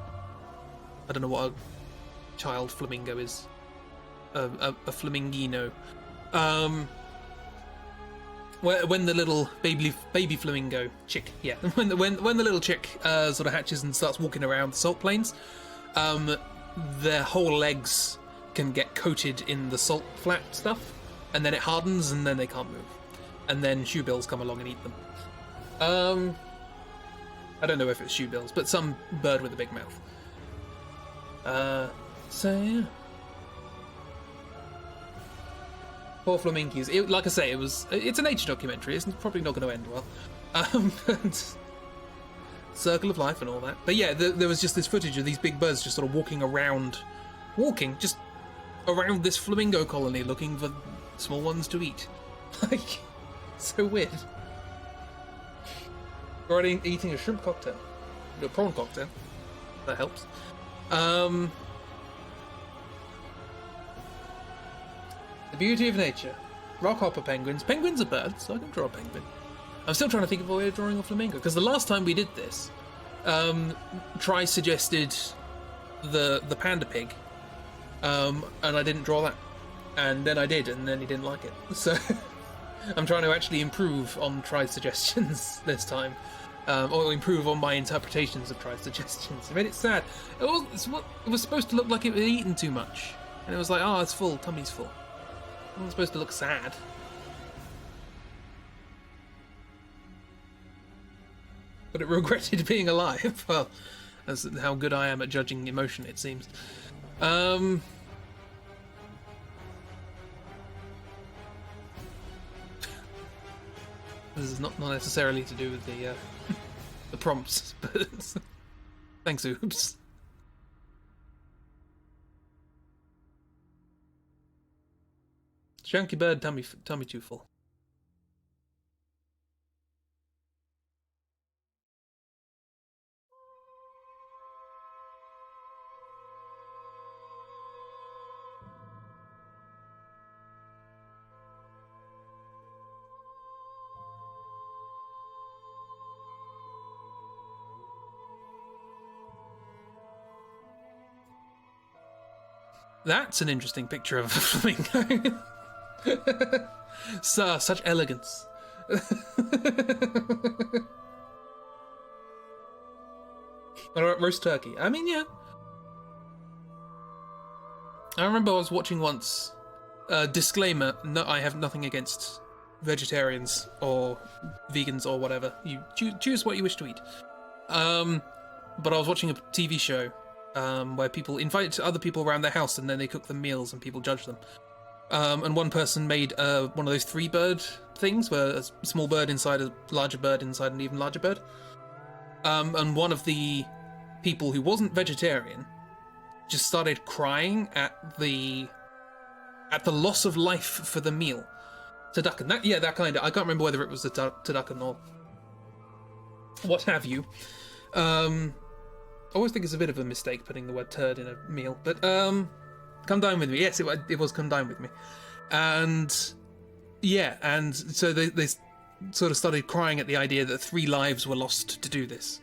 I don't know what a child flamingo is, a flamingino. When the little baby flamingo chick, yeah, when the little chick sort of hatches and starts walking around the salt plains, their whole legs can get coated in the salt flat stuff, and then it hardens, and then they can't move, and then shoebills come along and eat them. I don't know if it's shoebills, but some bird with a big mouth. So yeah. Poor flamingos. Like I say, it's a nature documentary. It's probably not going to end well. But circle of life and all that. But yeah, there was just this footage of these big birds just sort of walking just around this flamingo colony, looking for small ones to eat. Like, so weird. We're already eating a shrimp cocktail, a prawn cocktail. That helps. The beauty of nature. Rockhopper penguins. Penguins are birds, so I can draw a penguin. I'm still trying to think of a way of drawing a flamingo, because the last time we did this, Tri suggested the panda pig, and I didn't draw that. And then I did, and then he didn't like it. So I'm trying to actually improve on Tri's suggestions this time, or improve on my interpretations of Tri's suggestions. It made it sad. It was supposed to look like it was eaten too much. And it was like, oh, it's full, tummy's full. It's not supposed to look sad. But it regretted being alive. Well, that's how good I am at judging emotion, it seems. This is not necessarily to do with the the prompts, but thanks, oops. Chunky bird, tummy too full. That's an interesting picture of a flamingo. Sir, such elegance. Alright, roast turkey. I mean, yeah. I remember I was watching once. Disclaimer: no, I have nothing against vegetarians or vegans or whatever. You choose what you wish to eat. But I was watching a TV show where people invite other people around their house and then they cook them meals and people judge them. And one person made one of those 3-bird things where a small bird inside a larger bird inside an even larger bird. And one of the people who wasn't vegetarian just started crying at the loss of life for the meal. Turducken. That kind of. I can't remember whether it was the turducken or what have you. I always think it's a bit of a mistake putting the word turd in a meal, but come dine with me. Yes, it was come dine with me. And yeah, and so they sort of started crying at the idea that 3 lives were lost to do this.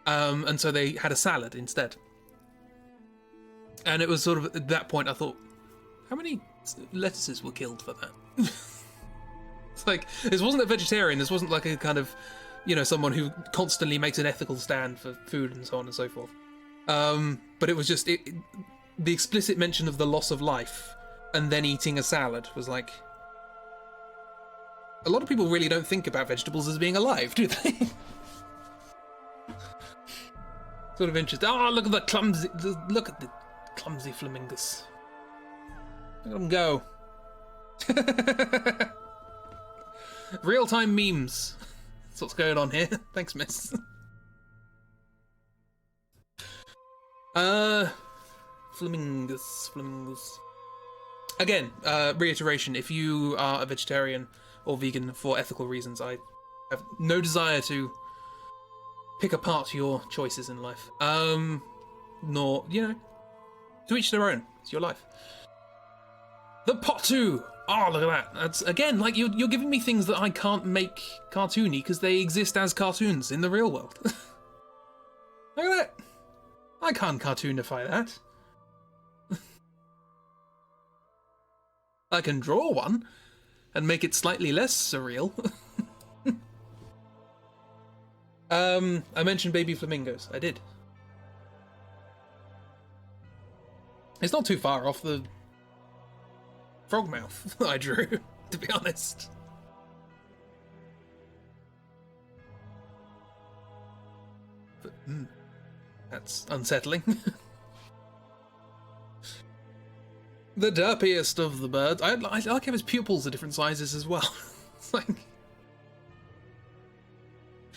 And so they had a salad instead. And it was sort of at that point I thought, how many lettuces were killed for that? It's like, this wasn't a vegetarian, this wasn't like a kind of, someone who constantly makes an ethical stand for food and so on and so forth. But it was just the explicit mention of the loss of life and then eating a salad was like, a lot of people really don't think about vegetables as being alive, do they? Sort of interesting. Oh, look at the clumsy flamingos. Look at them go. Real-time memes. That's what's going on here. Thanks, miss. Flamingos. Again, reiteration, if you are a vegetarian or vegan for ethical reasons, I have no desire to pick apart your choices in life. Nor, to each their own. It's your life. The Potu! Oh, look at that. That's, again, like, you're giving me things that I can't make cartoony because they exist as cartoons in the real world. Look at that. I can't cartoonify that. I can draw one and make it slightly less surreal. I mentioned baby flamingos. I did. It's not too far off the frog mouth I drew, to be honest. But, that's unsettling. The derpiest of the birds. I like how his pupils are different sizes as well. It's like,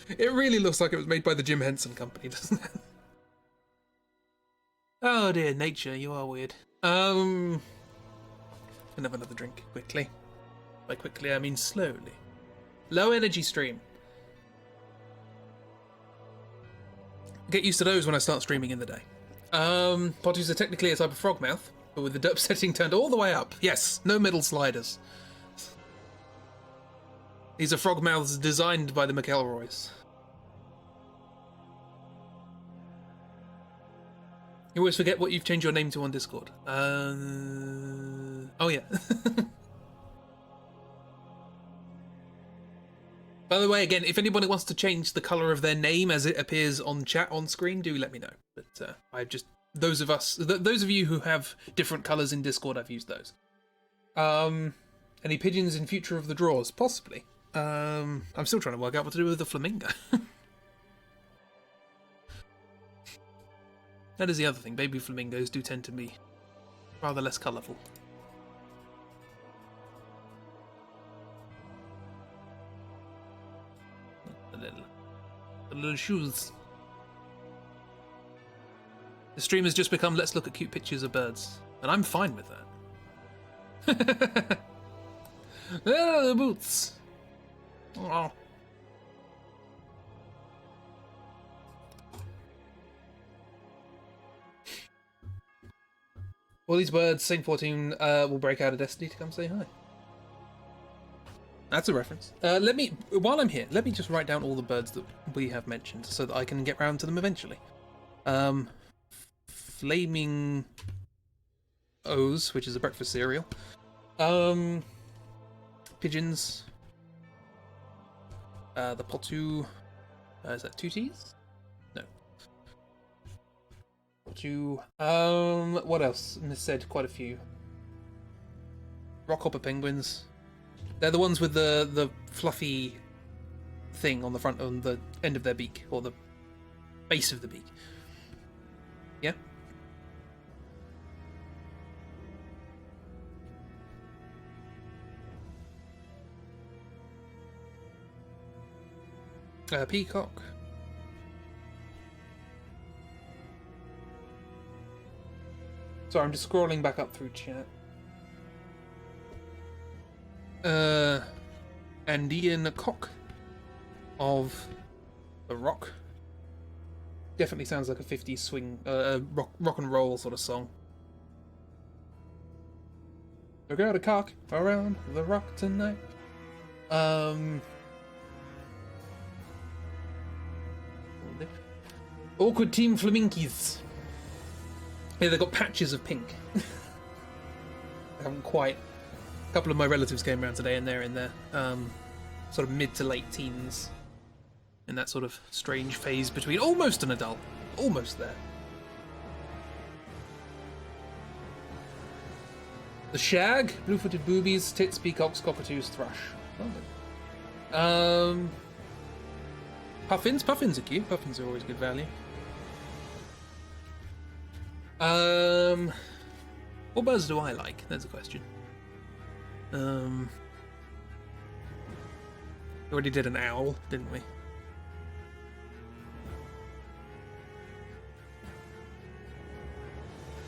it really looks like it was made by the Jim Henson Company, doesn't it? Oh dear, nature, you are weird. Can have another drink quickly. By quickly, I mean slowly. Low energy stream. Get used to those when I start streaming in the day. Potus are technically a type of frogmouth, but with the derp setting turned all the way up. Yes, no middle sliders. These are frogmouths designed by the McElroys. You always forget what you've changed your name to on Discord. Oh yeah. By the way, again, if anybody wants to change the colour of their name as it appears on chat on screen, do let me know. But I just those of you who have different colours in Discord, I've used those. Any pigeons in future of the draws? Possibly. I'm still trying to work out what to do with the flamingo. That is the other thing. Baby flamingos do tend to be rather less colourful. The little shoes. The stream has just become let's look at cute pictures of birds. And I'm fine with that. Ah, the boots. Oh. All these birds, Saint 14 will break out of Destiny to come say hi. That's a reference. While I'm here, let me just write down all the birds that we have mentioned so that I can get round to them eventually. Flaming O's, which is a breakfast cereal. Pigeons. The potu. Is that 2 T's? No. Potu. What else? I said quite a few. Rockhopper penguins. They're the ones with the fluffy thing on the front, on the end of their beak, or the base of the beak. Yeah? Peacock. Sorry, I'm just scrolling back up through chat. Andean cock of the rock. Definitely sounds like a 50s swing, rock and roll sort of song. We got a cock around the rock tonight. Awkward Team Flaminkies. Yeah, they've got patches of pink. I haven't quite. A couple of my relatives came around today, and they're in their sort of mid to late teens, in that sort of strange phase between almost an adult, almost there. The shag, blue-footed boobies, tits, peacocks, cockatoos, thrush. Well done. Puffins. Puffins are cute. Puffins are always good value. What birds do I like? That's a question. We already did an owl, didn't we?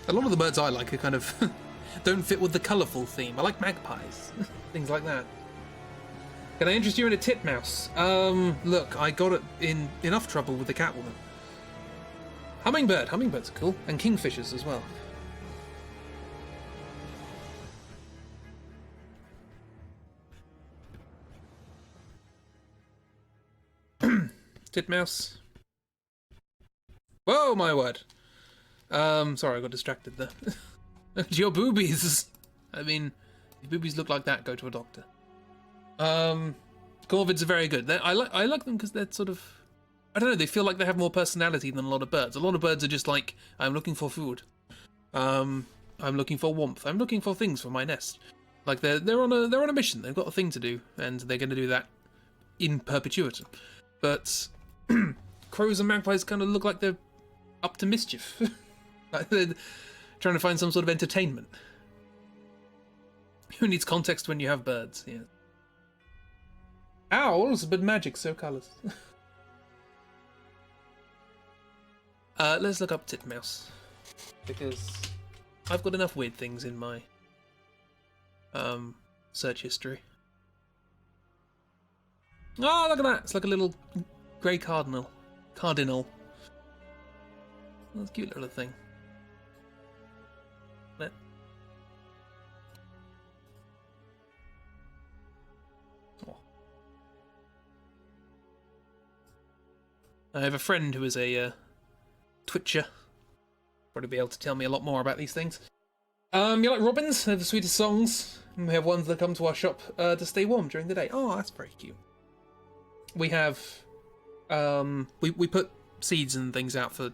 A lot of the birds I like are kind of don't fit with the colourful theme. I like magpies, things like that. Can I interest you in a titmouse? Look, I got it in enough trouble with the Catwoman. Hummingbird. Hummingbirds are cool. And kingfishers as well. Titmouse. Whoa, my word. Sorry, I got distracted there. Your boobies. I mean, if boobies look like that, go to a doctor. Corvids are very good. I like them because they're sort of, I don't know, they feel like they have more personality than a lot of birds. A lot of birds are just like, I'm looking for food. I'm looking for warmth. I'm looking for things for my nest. Like they're on a mission. They've got a thing to do, and they're going to do that in perpetuity. But crows and magpies kind of look like they're up to mischief. Like they're trying to find some sort of entertainment. Who needs context when you have birds? Yeah. Owls, but magic, so colours. Let's look up titmouse, because I've got enough weird things in my search history. Oh, look at that! It's like a little grey cardinal. That's a cute little thing. I have a friend who is a Twitcher. Probably be able to tell me a lot more about these things. You like robins? They're the sweetest songs. And we have ones that come to our shop to stay warm during the day. Oh, that's very cute. We have we put seeds and things out for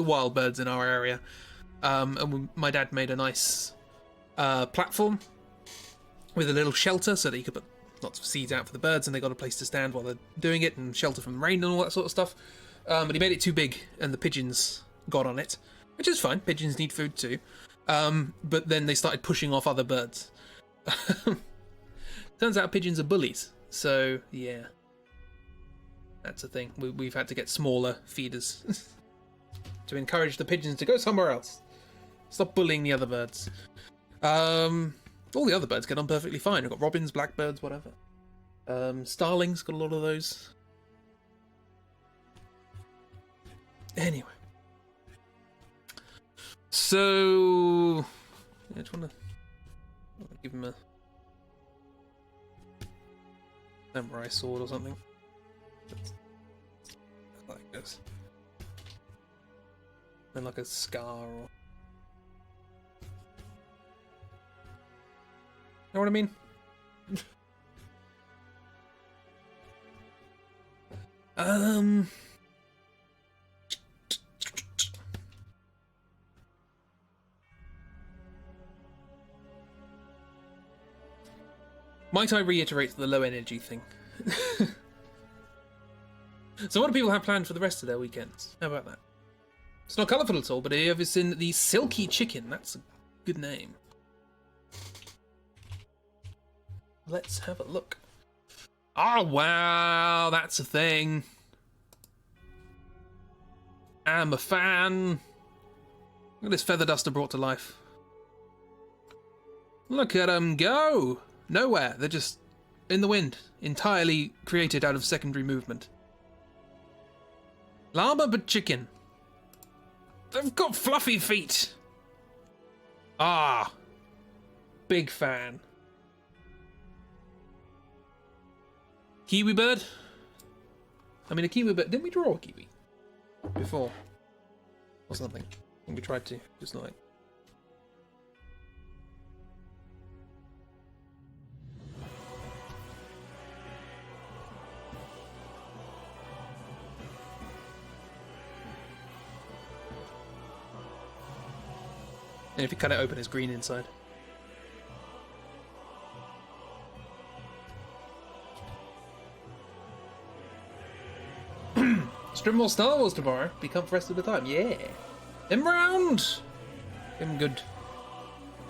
the wild birds in our area. My dad made a nice platform with a little shelter so that you could put lots of seeds out for the birds, and they got a place to stand while they're doing it, and shelter from the rain and all that sort of stuff. But he made it too big, and the pigeons got on it, which is fine. Pigeons need food too. But then they started pushing off other birds. Turns out pigeons are bullies, so yeah, that's a thing. We've had to get smaller feeders to encourage the pigeons to go somewhere else. Stop bullying the other birds. All the other birds get on perfectly fine. We've got robins, blackbirds, whatever. Starlings, got a lot of those. Anyway. So I just want to give him a samurai sword or something. Like this. And like a scar or... Know what I mean? Might I reiterate the low energy thing? So what do people have planned for the rest of their weekends? How about that? It's not colourful at all, but have you seen the Silky Chicken? That's a good name. Let's have a look. Oh, wow, that's a thing. I'm a fan. Look at this feather duster brought to life. Look at them go. Nowhere. They're just in the wind. Entirely created out of secondary movement. Llama but chicken. They've got fluffy feet. Ah. Big fan. Kiwi bird? I mean, a kiwi bird. Didn't we draw a kiwi before? Or something? I think we tried to, just not. And if you cut it open, it's green inside. Strip more Star Wars tomorrow. Become for the rest of the time. Yeah. Them round. Them good.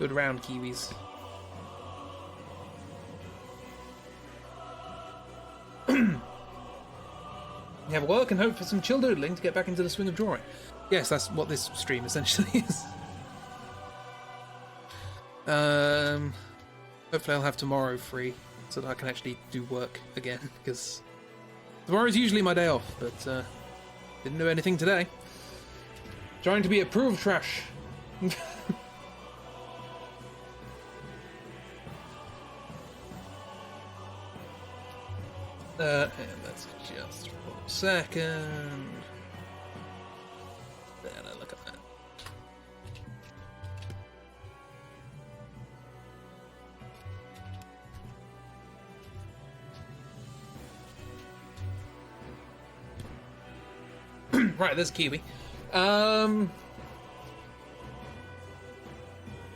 Good round kiwis. You have work and hope for some chill doodling to get back into the swing of drawing. Yes, that's what this stream essentially is. Hopefully I'll have tomorrow free so that I can actually do work again, because tomorrow's usually my day off, but didn't do anything today. Trying to be approved trash. And that's just for a second. There, look at that. Right, there's kiwi.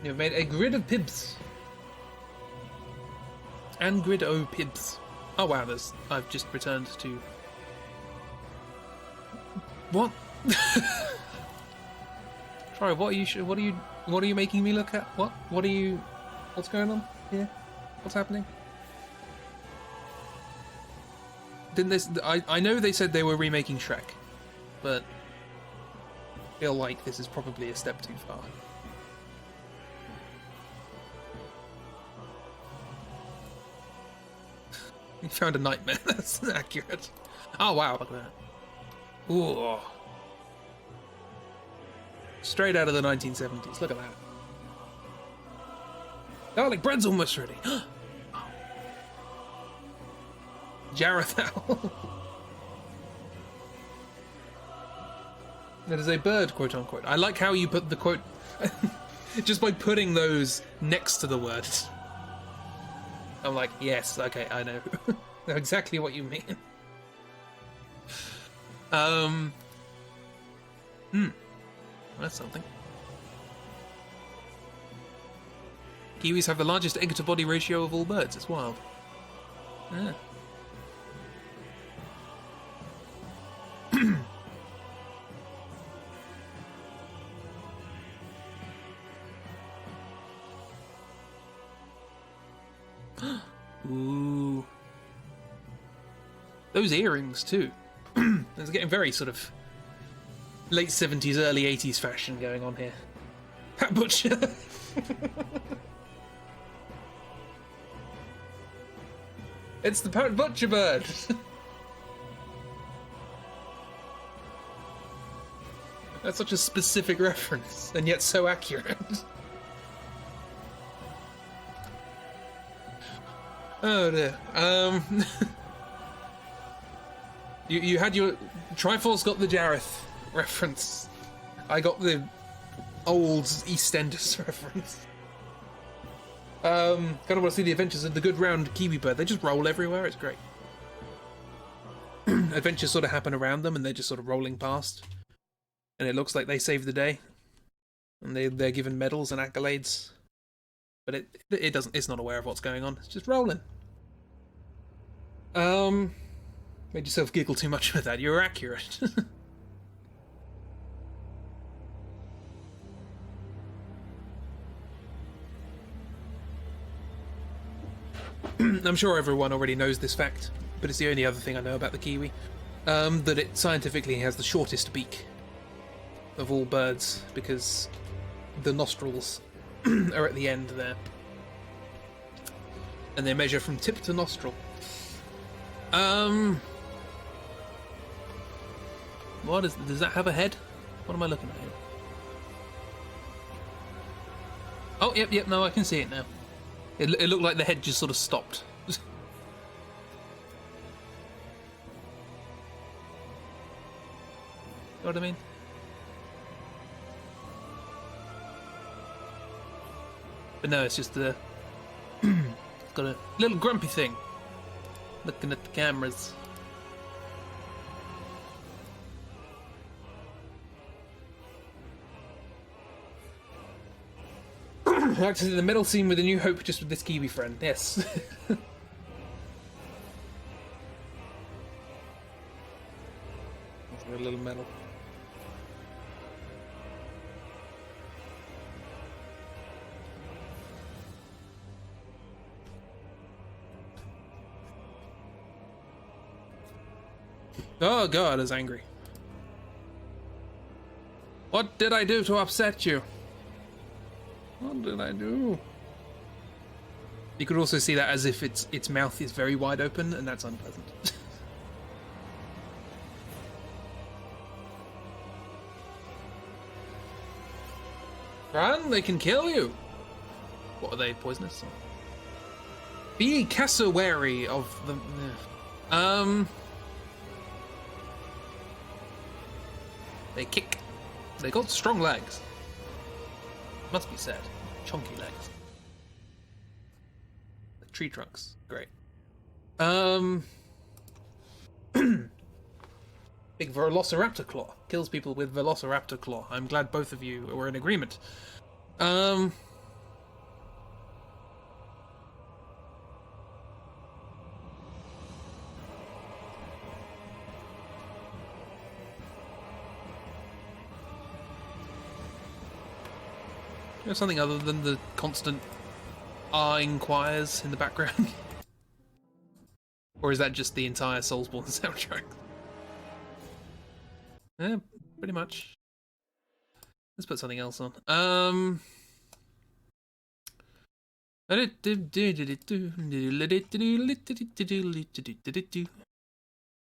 You've made a grid of pibs. And grid o pibs. Oh wow, I've just returned to... What? Sorry, what are you making me look at? What's going on here? What's happening? I know they said they were remaking Shrek, but I feel like this is probably a step too far. You found a nightmare. That's accurate. Oh wow, look at that. Ooh. Straight out of the 1970s. Look at that. Garlic bread's almost ready. Jarathal. That is a bird, quote unquote. I like how you put the quote just by putting those next to the words. I'm like, yes, okay, I know. Know exactly what you mean. That's something. Kiwis have the largest egg-to-body ratio of all birds. It's wild. Yeah. Ooh. Those earrings, too. It's getting very sort of late 70s, early 80s fashion going on here. Pat Butcher. It's the Pat Butcher bird. That's such a specific reference, and yet so accurate. Oh dear. You had your... Triforce got the Jareth reference. I got the old EastEnders reference. Kind of want to see the adventures of the good round kiwi bird. They just roll everywhere, it's great. Adventures sort of happen around them and they're just sort of rolling past. And it looks like they saved the day. And they're given medals and accolades. But it doesn't, it's not aware of what's going on. It's just rolling. Made yourself giggle too much with that. You were accurate. I'm sure everyone already knows this fact, but it's the only other thing I know about the kiwi. That it scientifically has the shortest beak of all birds, because the nostrils are at the end there. And they measure from tip to nostril. Does that have a head? What am I looking at here? Oh, yep, no, I can see it now. It looked like the head just sort of stopped. You know what I mean? But no, it's just it's got a little grumpy thing looking at the cameras. Actually, the medal scene with A New Hope just with this kiwi friend, yes. A little medal. Oh god, is angry. What did I do to upset you? What did I do? You could also see that as if its mouth is very wide open, and that's unpleasant. Run, they can kill you. What are they, poisonous? Be cassowary of the... They kick. They got strong legs. Must be said. Chunky legs. The tree trunks. Great. Big Velociraptor claw. Kills people with Velociraptor claw. I'm glad both of you were in agreement. Something other than the constant ahhing choirs in the background? Or is that just the entire Soulsborne soundtrack? Yeah, pretty much. Let's put something else on.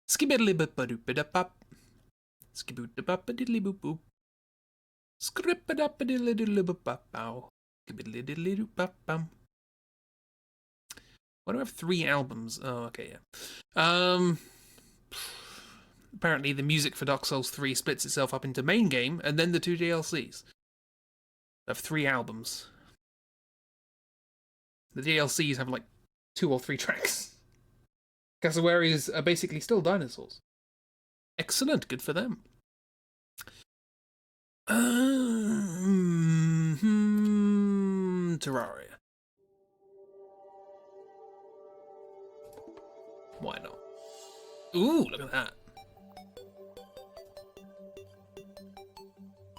Skibiddly-bop-a-doop-a-da-pop. Skiboot-a-bop-a-diddly-boop-boop. Scrip-a-dop-a-diddly-diddly-boop-bow. Skibiddly-diddly-doop-bop-bum. Why do I have 3 albums? Oh, okay, yeah. Apparently the music for Dark Souls 3 splits itself up into main game and then the 2 DLCs. I have 3 albums. The DLCs have like 2 or 3 tracks. Cassowaries are basically still dinosaurs. Excellent, good for them. Terraria. Why not? Ooh, look at that.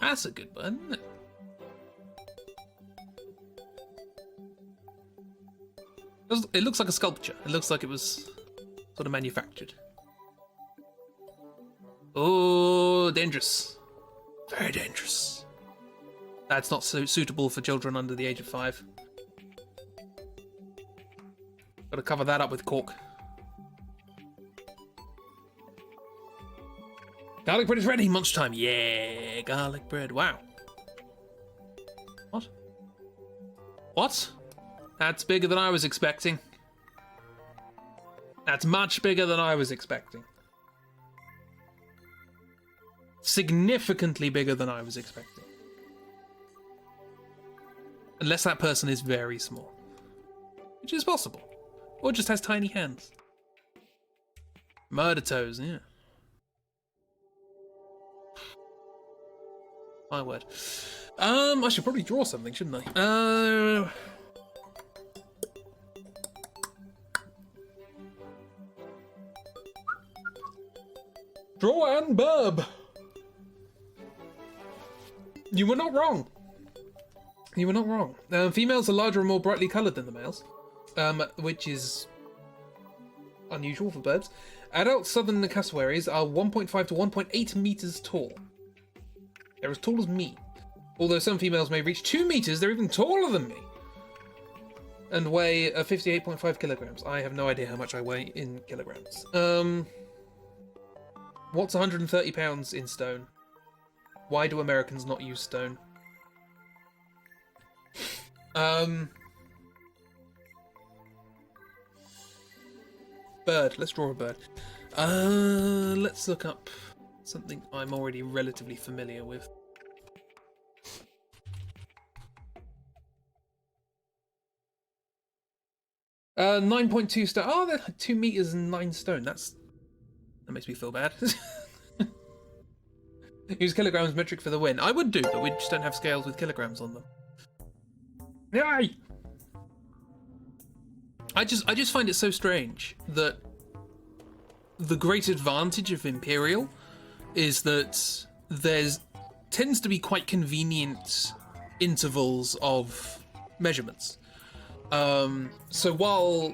That's a good one, isn't it? It looks like a sculpture. It looks like it was sort of manufactured. Oh, dangerous. Very dangerous. That's not so suitable for children under the age of 5. Gotta cover that up with cork. Garlic bread is ready. Lunchtime. Yeah, garlic bread. Wow. What? What? That's bigger than I was expecting. That's much bigger than I was expecting. Significantly bigger than I was expecting. Unless that person is very small. Which is possible. Or just has tiny hands. Murder toes, yeah. My word. I should probably draw something, shouldn't I? Draw and burb. You were not wrong. You were not wrong. Females are larger and more brightly coloured than the males, which is unusual for birds. Adult southern cassowaries are 1.5 to 1.8 meters tall. They're as tall as me. Although some females may reach 2 meters, they're even taller than me. And weigh 58.5 kilograms. I have no idea how much I weigh in kilograms. What's 130 pounds in stone? Why do Americans not use stone? Bird. Let's draw a bird. Let's look up something I'm already relatively familiar with. 9.2 stone. Oh, they're 2 meters and 9 stone. That makes me feel bad. Use kilograms metric for the win. I would do, but we just don't have scales with kilograms on them. Yay! I just find it so strange that the great advantage of Imperial is that there's tends to be quite convenient intervals of measurements. So while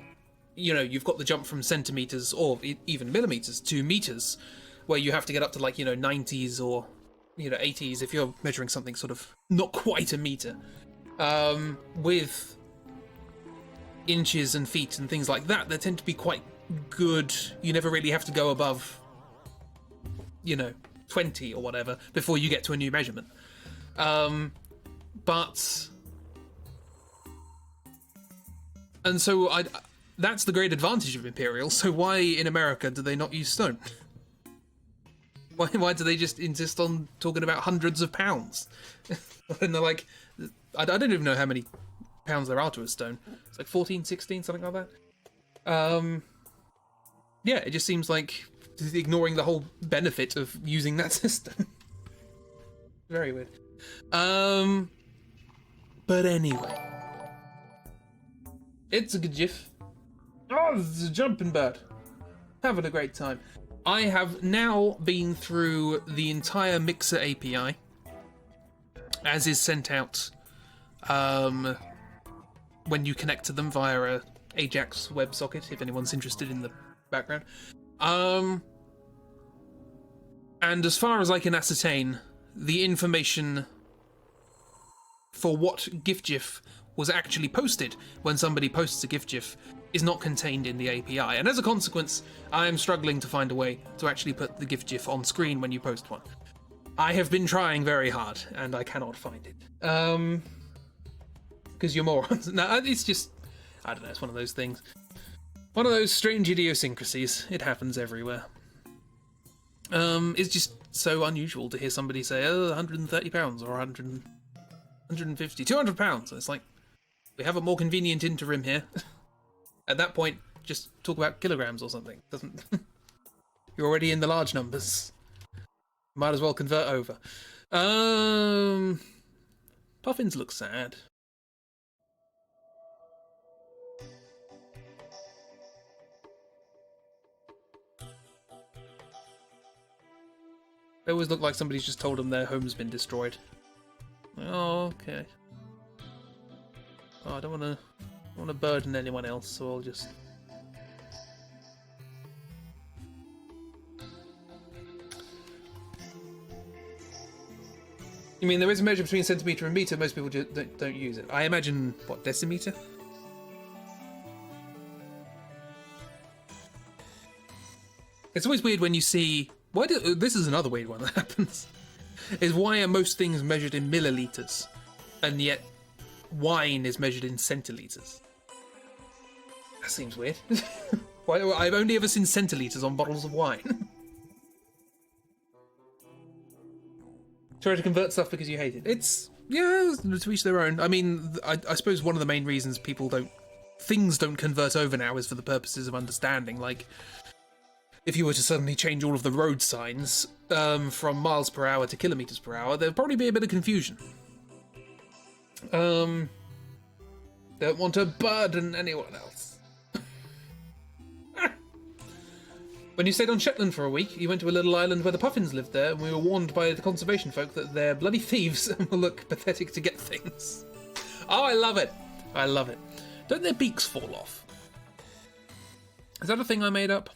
you've got the jump from centimeters or even millimeters to meters, where you have to get up to 90s or 80s if you're measuring something sort of not quite a meter, with inches and feet and things like that, they tend to be quite good. You never really have to go above 20 or whatever before you get to a new measurement. And so that's the great advantage of Imperial. So why in America do they not use stone? Why do they just insist on talking about hundreds of pounds? And they're like, I don't even know how many pounds there are to a stone. It's like 14, 16, something like that. Yeah, it just seems like ignoring the whole benefit of using that system. Very weird. But anyway. It's a good gif. Oh, this is a jumping bird. Having a great time. I have now been through the entire Mixer API, as is sent out when you connect to them via a Ajax WebSocket, if anyone's interested in the background. And as far as I can ascertain, the information for what GIF was actually posted when somebody posts a GIF is not contained in the API, and as a consequence, I am struggling to find a way to actually put the GIF on screen when you post one. I have been trying very hard, and I cannot find it. Because you're morons. No, it's just, I don't know, it's one of those things. One of those strange idiosyncrasies. It happens everywhere. It's just so unusual to hear somebody say, oh, 130 pounds, or 150, 200 pounds. It's like, we have a more convenient interim here. At that point, just talk about kilograms or something. Doesn't You're already in the large numbers. Might as well convert over. Um, Puffins look sad. They always look like somebody's just told them their home's been destroyed. Oh, okay. Oh, I don't want to burden anyone else, so I'll just. You mean there is a measure between centimetre and metre? Most people just don't use it. I imagine what, decimetre? It's always weird when you see. This is another weird one that happens. Is why are most things measured in millilitres, and yet wine is measured in centilitres? That seems weird. I've only ever seen centilitres on bottles of wine. Try to convert stuff because you hate it. It's, yeah, to each their own. I mean, I suppose one of the main reasons things don't convert over now is for the purposes of understanding. Like, if you were to suddenly change all of the road signs from miles per hour to kilometers per hour, there'd probably be a bit of confusion. Don't want to burden anyone else. When you stayed on Shetland for a week, you went to a little island where the puffins lived there, and we were warned by the conservation folk that they're bloody thieves and will look pathetic to get things. Oh, I love it. I love it. Don't their beaks fall off? Is that a thing I made up?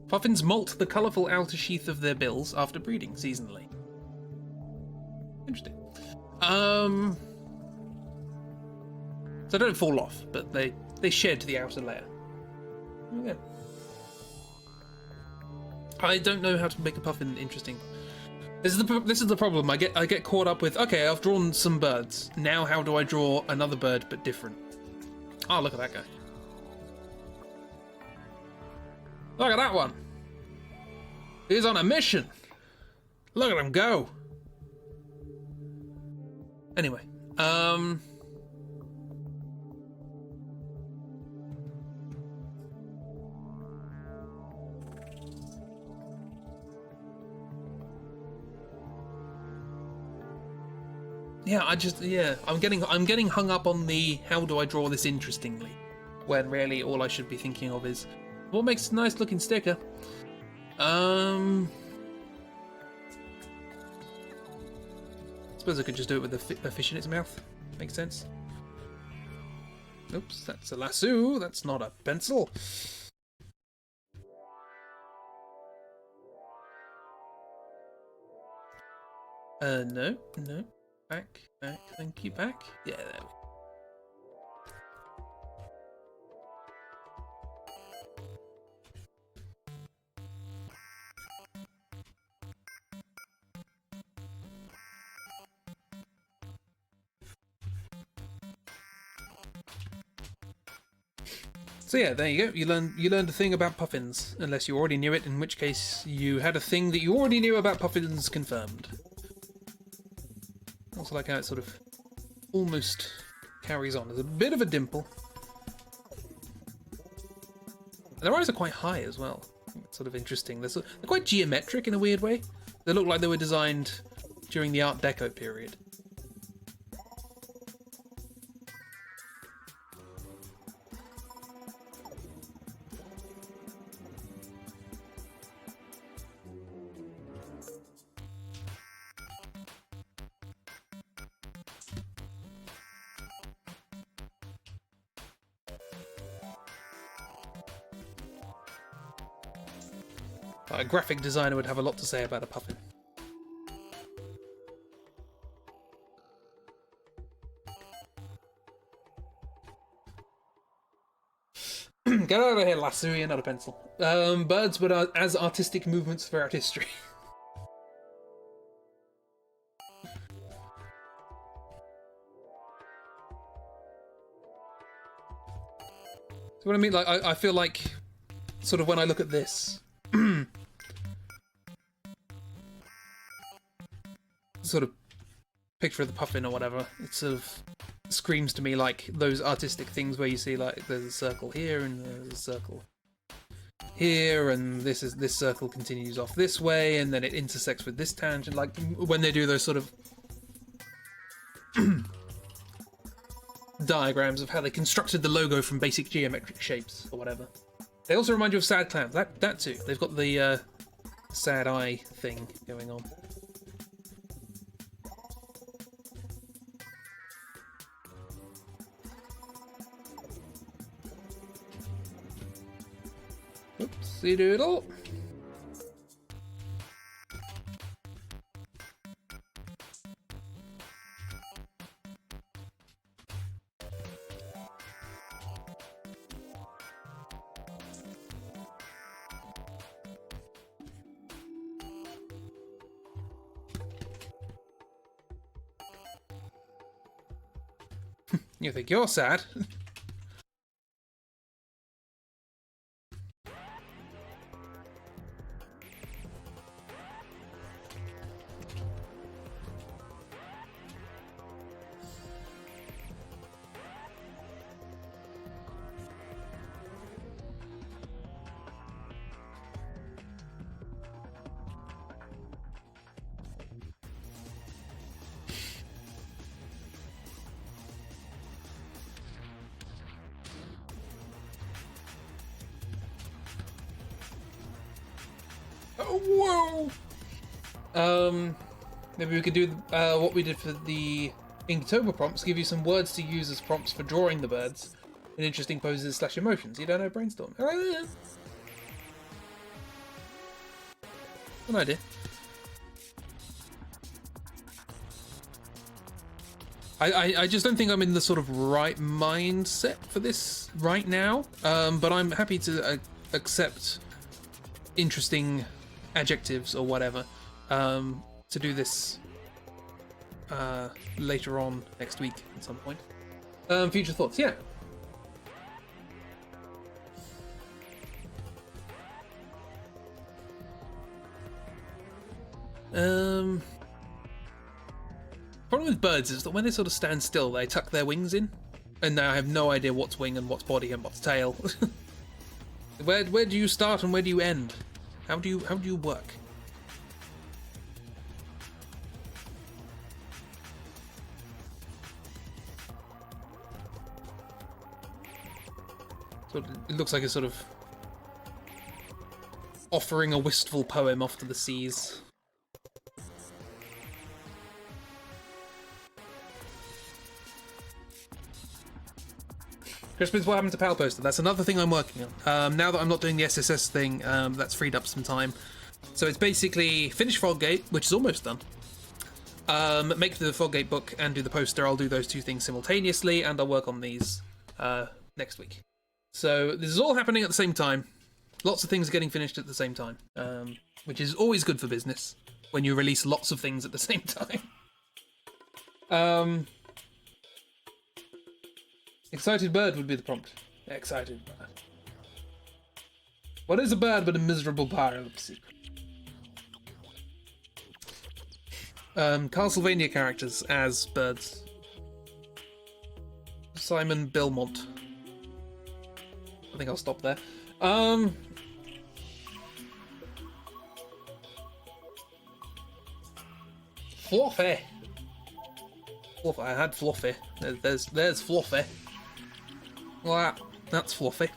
Puffins molt the colourful outer sheath of their bills after breeding seasonally. Interesting. So they don't fall off, but they shed the outer layer. Okay. I don't know how to make a puffin interesting. This is the problem. I get caught up with, okay, I've drawn some birds. Now how do I draw another bird but different? Oh, look at that guy. Look at that one. He's on a mission. Look at him go. Anyway, yeah, I'm getting hung up on the how do I draw this interestingly, when really all I should be thinking of is what makes a nice looking sticker. Suppose I could just do it with a fish in its mouth. Makes sense. Oops, that's a lasso. That's not a pencil. No. Back. Thank you, back. Yeah, there we go. So yeah, there you go. You learned a thing about puffins, unless you already knew it, in which case you had a thing that you already knew about puffins confirmed. Also like how it sort of almost carries on. There's a bit of a dimple. Their eyes are quite high as well. It's sort of interesting. They're quite geometric in a weird way. They look like they were designed during the Art Deco period. A graphic designer would have a lot to say about a puffin. Get out of here, lasso, you're not a pencil. Birds were as artistic movements throughout history. what I mean? Like, I feel like, sort of when I look at this, sort of picture of the puffin or whatever, it sort of screams to me like those artistic things where you see like there's a circle here and there's a circle here, and this circle continues off this way, and then it intersects with this tangent. Like when they do those sort of diagrams of how they constructed the logo from basic geometric shapes or whatever. They also remind you of sad clowns. That too. They've got the sad eye thing going on. Oopsie doodle. You think you're sad? Oh, whoa! Maybe we could do what we did for the Inktober prompts, give you some words to use as prompts for drawing the birds in interesting poses / emotions. You don't know, brainstorm. Oh, yeah. An idea. I just don't think I'm in the sort of right mindset for this right now, but I'm happy to accept interesting adjectives or whatever to do this later on next week at some point. Future thoughts, yeah. Problem with birds is that when they sort of stand still, they tuck their wings in, and now I have no idea what's wing and what's body and what's tail. Where do you start and where do you end? How do you work? So it looks like a sort of offering a wistful poem off to the seas. Crispin's what happened to Pal Poster. That's another thing I'm working on. Now that I'm not doing the SSS thing, that's freed up some time. So it's basically finish Foggate, which is almost done. Make the Foggate book and do the poster. I'll do those two things simultaneously, and I'll work on these next week. So this is all happening at the same time. Lots of things getting finished at the same time, which is always good for business when you release lots of things at the same time. Excited bird would be the prompt. Excited bird. What is a bird but a miserable pirate of the secret? Castlevania characters as birds. Simon Belmont. I think I'll stop there. Fluffy. Fluffy. I had Fluffy. There's Fluffy. Well, that's Fluffy.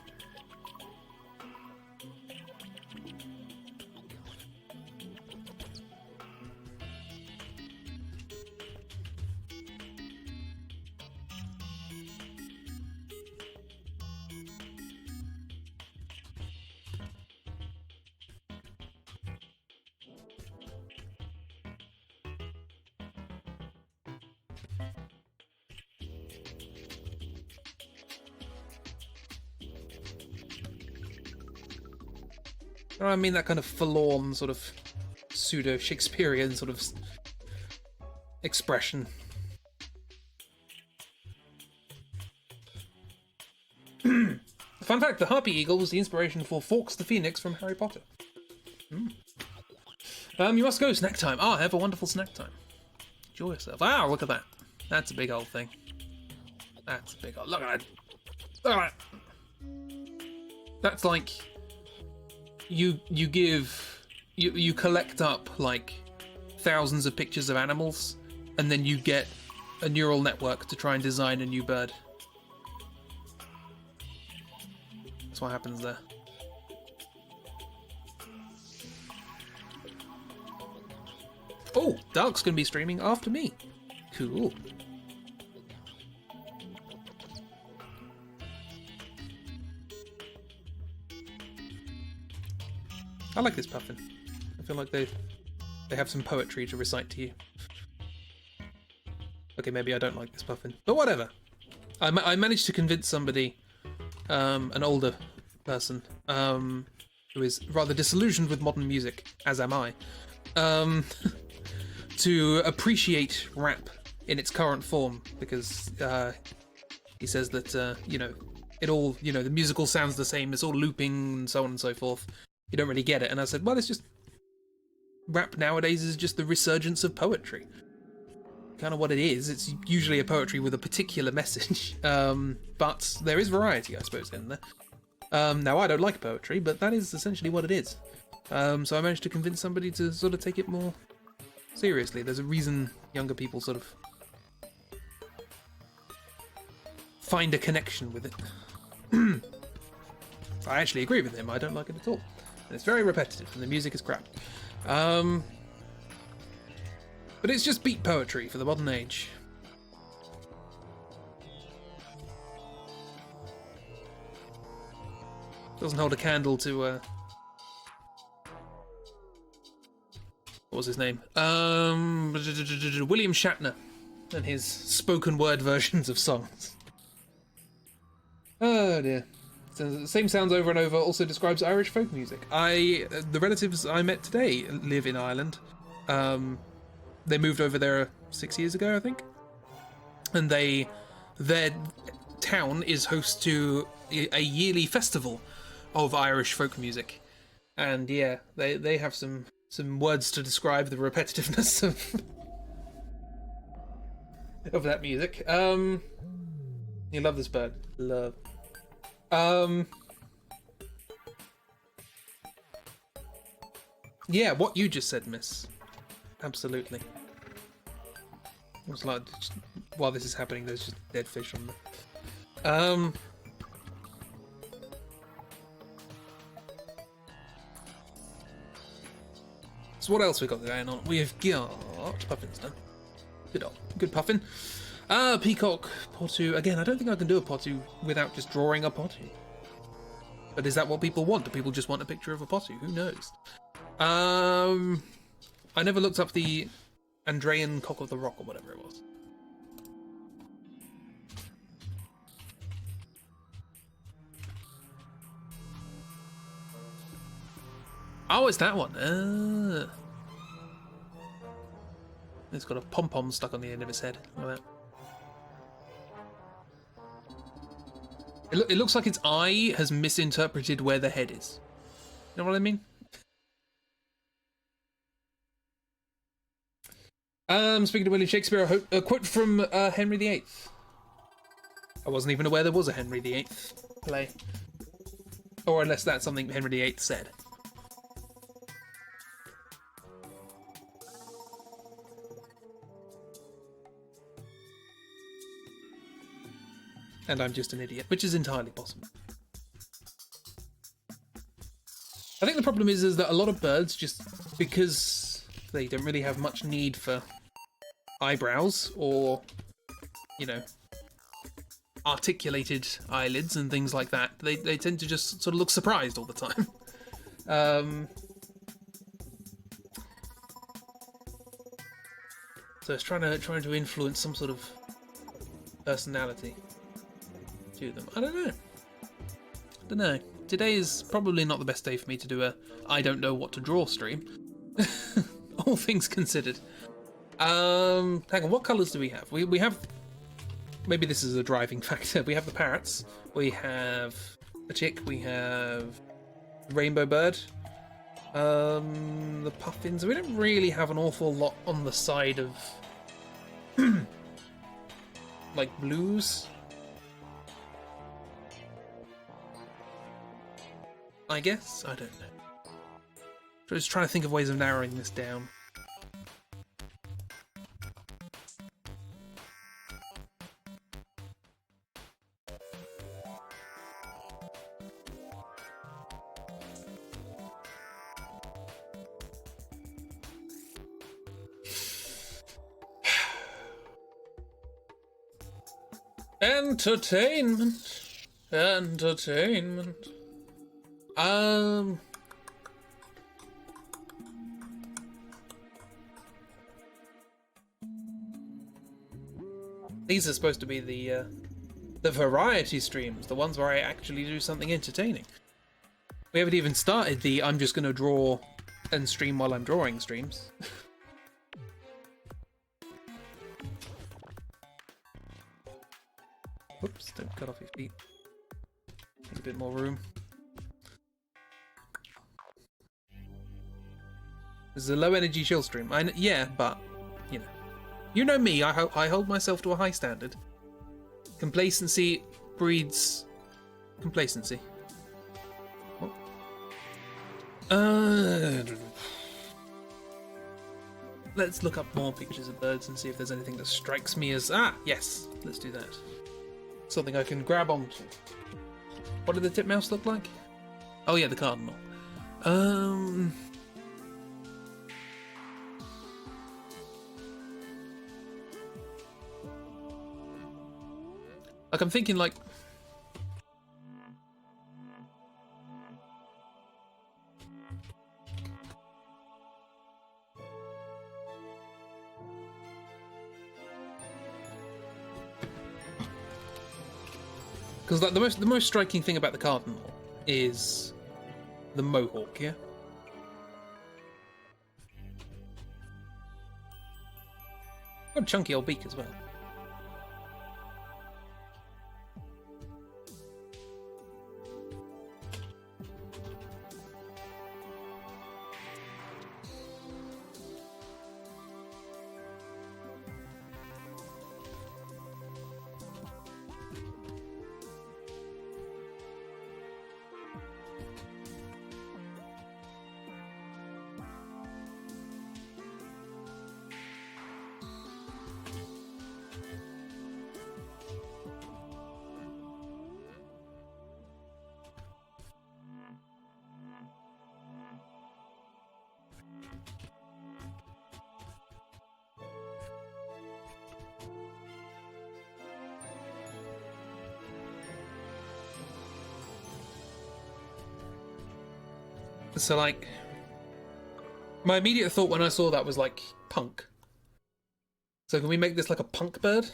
I mean that kind of forlorn, sort of pseudo-Shakespearean sort of expression. Fun fact, the harpy eagle was the inspiration for Fawkes the Phoenix from Harry Potter. You must go, snack time. Ah, have a wonderful snack time. Enjoy yourself. Ah, look at that. That's a big old thing. That's a big old... Look at that. Look at that. That's like... You collect up, like, thousands of pictures of animals, and then you get a neural network to try and design a new bird. That's what happens there. Oh, Dark's going to be streaming after me. Cool. I like this puffin. I feel like they have some poetry to recite to you. Okay, maybe I don't like this puffin, but whatever. I managed to convince somebody, an older person, who is rather disillusioned with modern music, as am I, to appreciate rap in its current form, because he says that you know, it all, you know, the musical sounds the same, it's all looping and so on and so forth. You don't really get it. And I said, well, it's just rap nowadays is just the resurgence of poetry. Kind of what it is. It's usually a poetry with a particular message, but there is variety, I suppose, in there. Now, I don't like poetry, but that is essentially what it is. So I managed to convince somebody to sort of take it more seriously. There's a reason younger people sort of find a connection with it. I actually agree with him. I don't like it at all. And it's very repetitive, and the music is crap. But it's just beat poetry for the modern age. Doesn't hold a candle to, what was his name? William Shatner and his spoken word versions of songs. Oh dear. So the same sounds over and over also describes Irish folk music. The relatives I met today live in Ireland. They moved over there 6 years ago, I think. And their town is host to a yearly festival of Irish folk music. And yeah, they have some words to describe the repetitiveness of that music. You love this bird. Love. Yeah, what you just said, miss. Absolutely. It's like, while this is happening, there's just dead fish on there. So what else we got going on? We've got puffins now. Good puffin. Peacock potu. Again, I don't think I can do a potu without just drawing a potu. But is that what people want? Do people just want a picture of a potu? Who knows? I never looked up the Andrean cock of the rock or whatever it was. Oh, it's that one. It's got a pom-pom stuck on the end of its head. Look at that. It looks like its eye has misinterpreted where the head is. You know what I mean? Speaking of William Shakespeare, a quote from Henry VIII. I wasn't even aware there was a Henry VIII play. Or unless that's something Henry VIII said. And I'm just an idiot, which is entirely possible. I think the problem is that a lot of birds, just because they don't really have much need for eyebrows or, you know, articulated eyelids and things like that, they tend to just sort of look surprised all the time. So it's trying to influence some sort of personality to them. I don't know. Today is probably not the best day for me to do a I don't know what to draw stream. All things considered. Hang on, what colours do we have? We have, maybe this is a driving factor. We have the parrots. We have the chick, we have the rainbow bird, the puffins. We don't really have an awful lot on the side of like blues. I guess? I don't know. Just trying to think of ways of narrowing this down. Entertainment. Entertainment. These are supposed to be the variety streams, the ones where I actually do something entertaining. We haven't even started the I'm just gonna draw and stream while I'm drawing streams. Whoops, don't cut off your feet. Need a bit more room. This is a low energy chill stream. Yeah, but you know me. I hold myself to a high standard. Complacency breeds complacency. What? Let's look up more pictures of birds and see if there's anything that strikes me as yes. Let's do that. Something I can grab onto. What did the titmouse look like? Oh yeah, the cardinal. Like I'm thinking like because like the most striking thing about the cardinal is the mohawk, yeah? Got a chunky old beak as well. So like, my immediate thought when I saw that was like punk. So can we make this like a punk bird?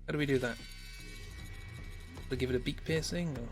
How do we do that? Do we give it a beak piercing or?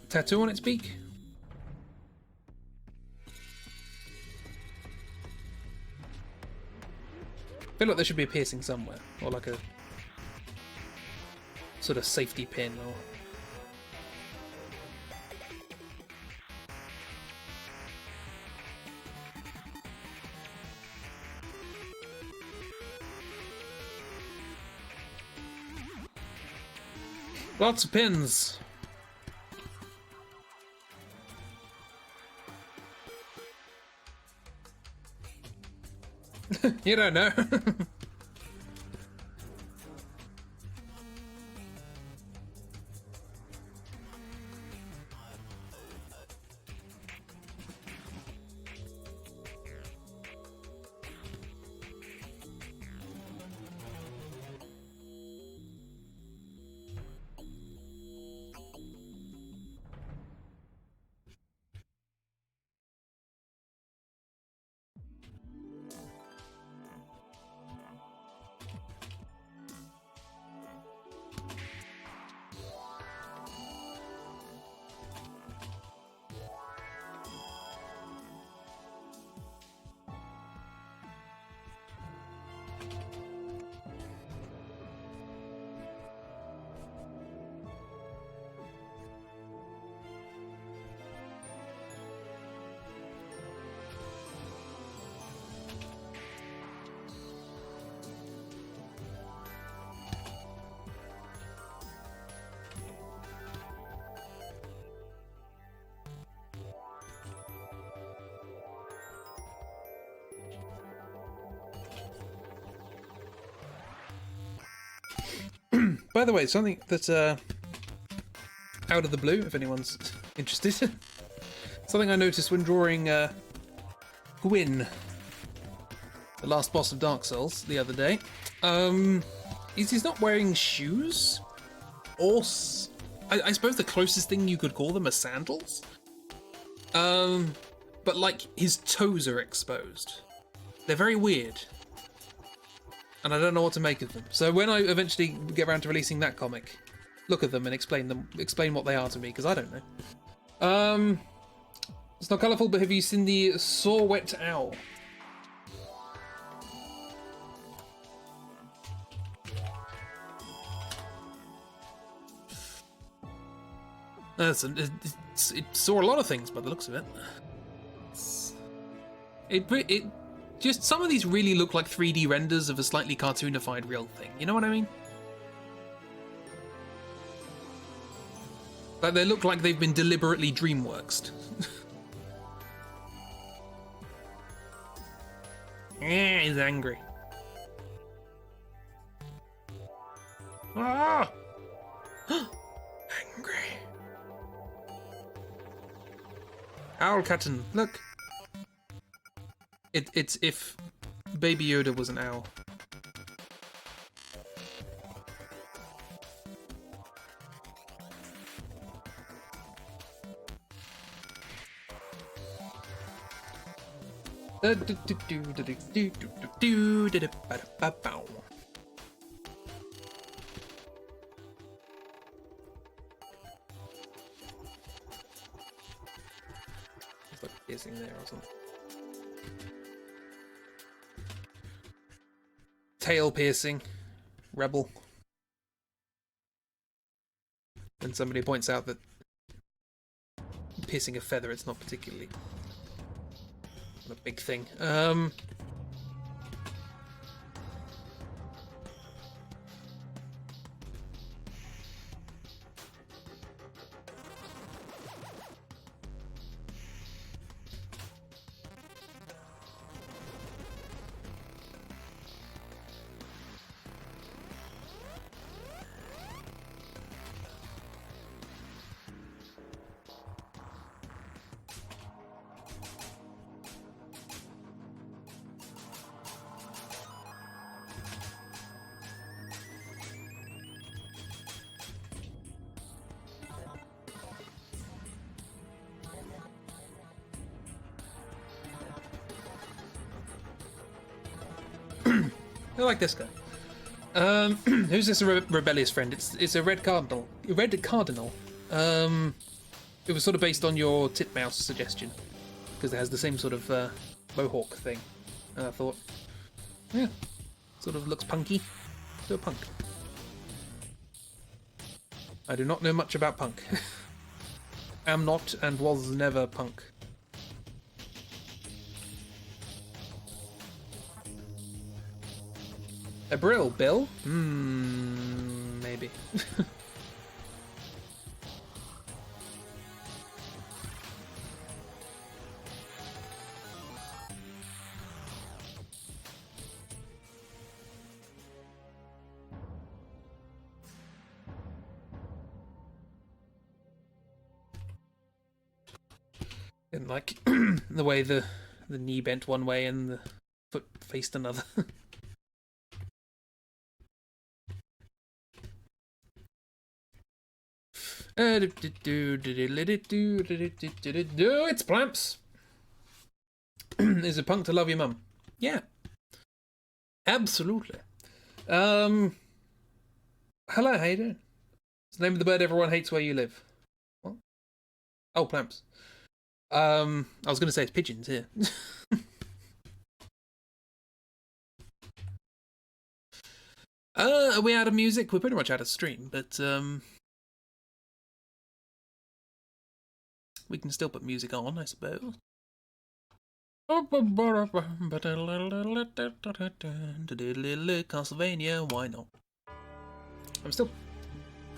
Tattoo on its beak? I feel like there should be a piercing somewhere, or like a sort of safety pin, or... Lots of pins! You don't know. by the way, something that's out of the blue, if anyone's interested. Something I noticed when drawing Gwyn, the last boss of Dark Souls, the other day, is he's not wearing shoes, or I suppose the closest thing you could call them are sandals. But like his toes are exposed. They're very weird, and I don't know what to make of them. So when I eventually get around to releasing that comic, look at them and explain what they are to me, because I don't know. It's not colourful, but have you seen the Saw-Wet Owl? It saw a lot of things by the looks of it. It just, some of these really look like 3D renders of a slightly cartoonified real thing. You know what I mean? Like they look like they've been deliberately DreamWorksed. Yeah, he's angry. Ah! Angry. Owl Captain, look. It's if Baby Yoda was an owl. It's like piercing there or something. Tail piercing, rebel. And somebody points out that piercing a feather, it's not particularly a big thing. I like this guy. Who's this rebellious friend? It's a red cardinal. A red cardinal. It was sort of based on your titmouse suggestion, because it has the same sort of mohawk thing. And I thought, yeah, sort of looks punky. Do a punk. I do not know much about punk. Am not and was never punk. A brill, Bill? Maybe. Didn't like the way the knee bent one way and the foot faced another. It's Plamps. Is it punk to love your mum? Yeah. Absolutely. Hello, how you doing? It's the name of the bird everyone hates where you live. What? Oh, Plamps. I was going to say it's pigeons here. Are we out of music? We're pretty much out of stream, but we can still put music on, I suppose. Castlevania, why not? I'm still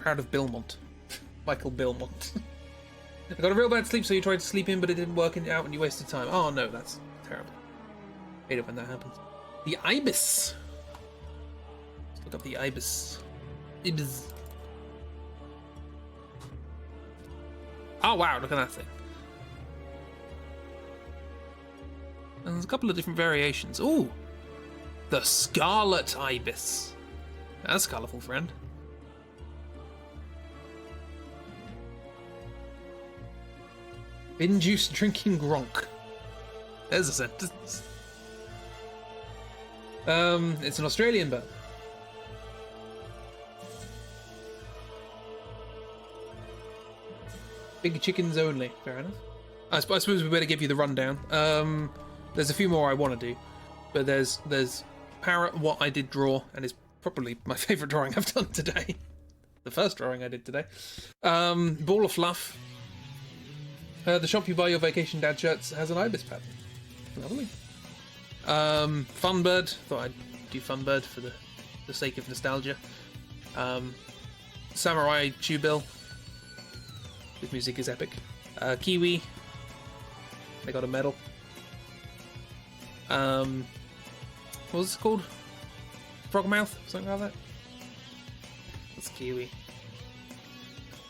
proud of Bilmont. Michael Bilmont. I got a real bad sleep, so you tried to sleep in, but it didn't work out and you wasted time. Oh no, that's terrible. Hate it when that happens. The Ibis. Let's look up the Ibis. Ibs. Oh wow, look at that thing. And there's a couple of different variations. Ooh! The Scarlet Ibis. That's a colourful, friend. Bin juice drinking Gronk. There's a sentence. It's an Australian bird. Big chickens only. Fair enough. I suppose we better give you the rundown. There's a few more I want to do, but there's Parrot, what I did draw, and is probably my favourite drawing I've done today. The first drawing I did today. Ball of Fluff. The shop you buy your Vacation Dad shirts has an ibis pattern. Lovely. Funbird. Thought I'd do Funbird for the sake of nostalgia. Samurai Chewbill. His music is epic. Kiwi. They got a medal. What was it called? Frogmouth? Something like that? That's Kiwi.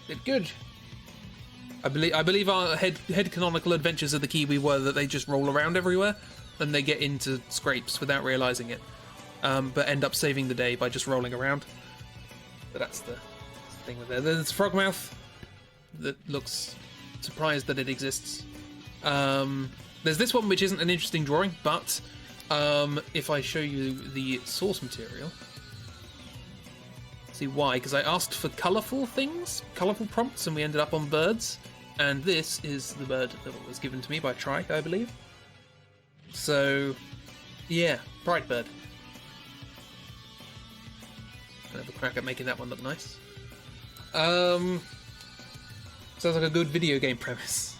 Did good. I believe our head canonical adventures of the Kiwi were that they just roll around everywhere and they get into scrapes without realising it. But end up saving the day by just rolling around. But that's the thing with it. There's Frogmouth that looks surprised that it exists. There's this one which isn't an interesting drawing, but if I show you the source material, see why? Because I asked for colourful things, colourful prompts, and we ended up on birds. And this is the bird that was given to me by Trike, I believe. So, yeah, Pride Bird. I'll have a crack at making that one look nice. Sounds like a good video game premise.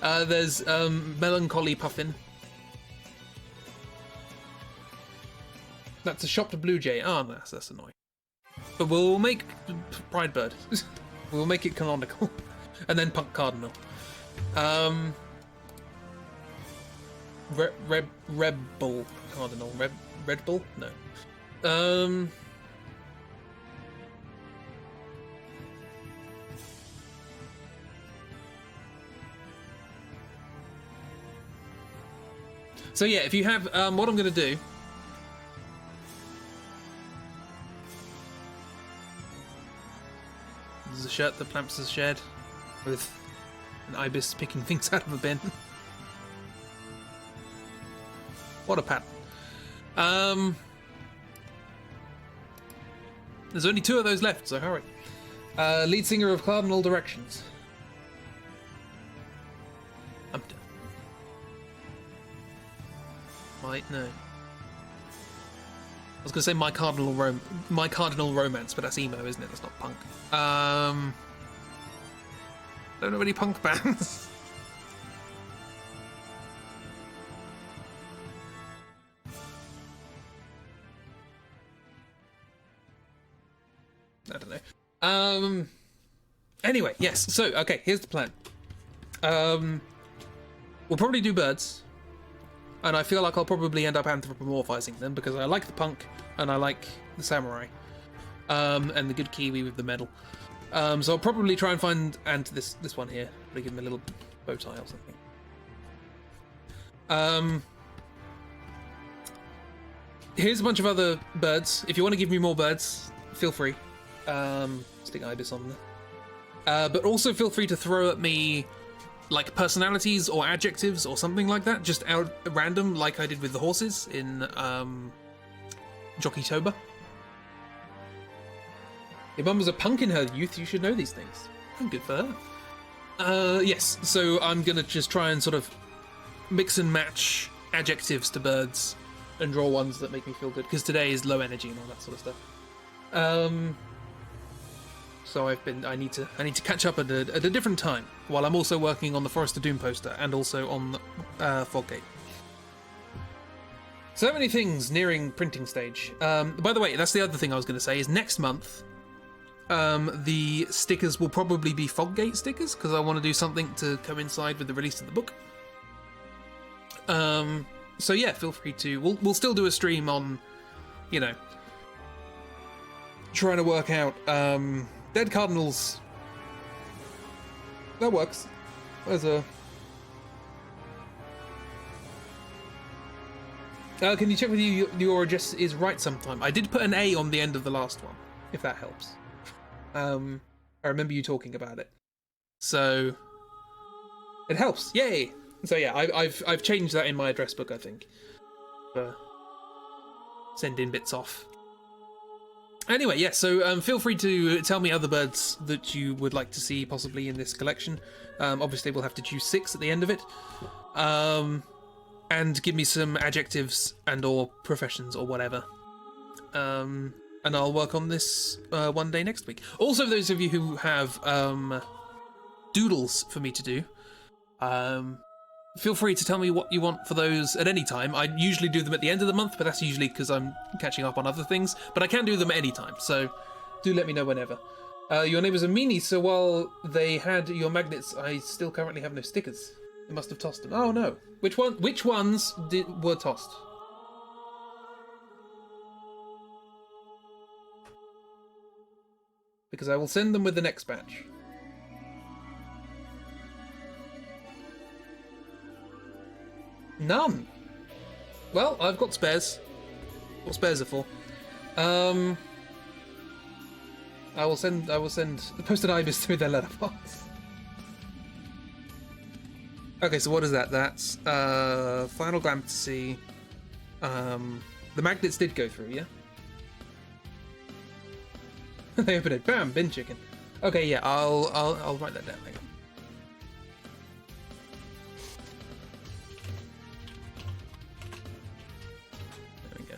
There's Melancholy Puffin. That's a shopped blue jay. Ah, oh, that's annoying. But we'll make Pride Bird. We'll make it canonical. And then Punk Cardinal. Red Bull Cardinal. Red Bull? No. So yeah, if you have, what I'm going to do... This is a shirt that Plamps has shared with an ibis picking things out of a bin. What a pattern. There's only 2 of those left, so hurry. Lead singer of Cardinal Directions. I'm done. No. I was going to say My Cardinal Romance, but that's emo, isn't it? That's not punk. Don't know any punk bands. I don't know. Anyway, yes. So, okay, here's the plan. We'll probably do birds. And I feel like I'll probably end up anthropomorphizing them because I like the punk and I like the samurai. And the good Kiwi with the medal. So I'll probably try and find this one here. I'll give him a little bow tie or something. Here's a bunch of other birds. If you want to give me more birds, feel free. Stick ibis on there. But also feel free to throw at me like personalities or adjectives or something like that, just out random, like I did with the horses in Jockeytober. Your mum was a punk in her youth, you should know these things. Oh, good for her. Yes, so I'm gonna just try and sort of mix and match adjectives to birds and draw ones that make me feel good, because today is low energy and all that sort of stuff. So I need to catch up at a different time, while I'm also working on the Forest of Doom poster and also on Foggate. So many things nearing printing stage. By the way, that's the other thing I was going to say, is next month the stickers will probably be Foggate stickers, because I want to do something to coincide with the release of the book. So yeah, feel free to... We'll still do a stream on, you know, trying to work out. Dead cardinals. That works. There's a. Can you check with you your address is right sometime? I did put an A on the end of the last one, if that helps. I remember you talking about it, so it helps. Yay! So yeah, I've changed that in my address book, I think. Send in bits off. Anyway, yeah, so feel free to tell me other birds that you would like to see possibly in this collection. Obviously, we'll have to choose 6 at the end of it. And give me some adjectives and or professions or whatever. And I'll work on this one day next week. Also, those of you who have doodles for me to do, feel free to tell me what you want for those at any time. I usually do them at the end of the month, but that's usually because I'm catching up on other things. But I can do them at any time, so do let me know whenever. Your neighbours are meanies, so while they had your magnets, I still currently have no stickers. They must have tossed them. Oh no. Which ones were tossed? Because I will send them with the next batch. None. Well, I've got spares. What spares are for? I will send the posted ibis through their letterbox. Okay, so what is that? That's Final Fantasy. The magnets did go through, yeah? They opened it. Bam! Bin chicken. Okay, yeah, I'll write that down. Hang on. There we go.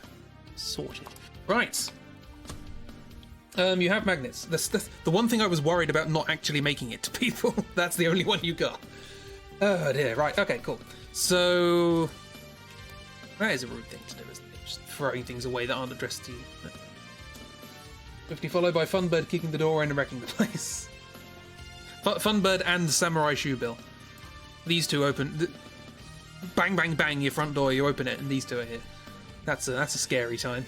Sorted. Right. You have magnets. The one thing I was worried about not actually making it to people. That's the only one you got. Oh dear. Right. Okay. Cool. So that is a rude thing to do, isn't it? Just throwing things away that aren't addressed to you. Swiftly followed by Funbird kicking the door in and wrecking the place. Funbird and Samurai Shoebill. These two open. Bang, bang, bang! Your front door. You open it, and these two are here. That's a scary time.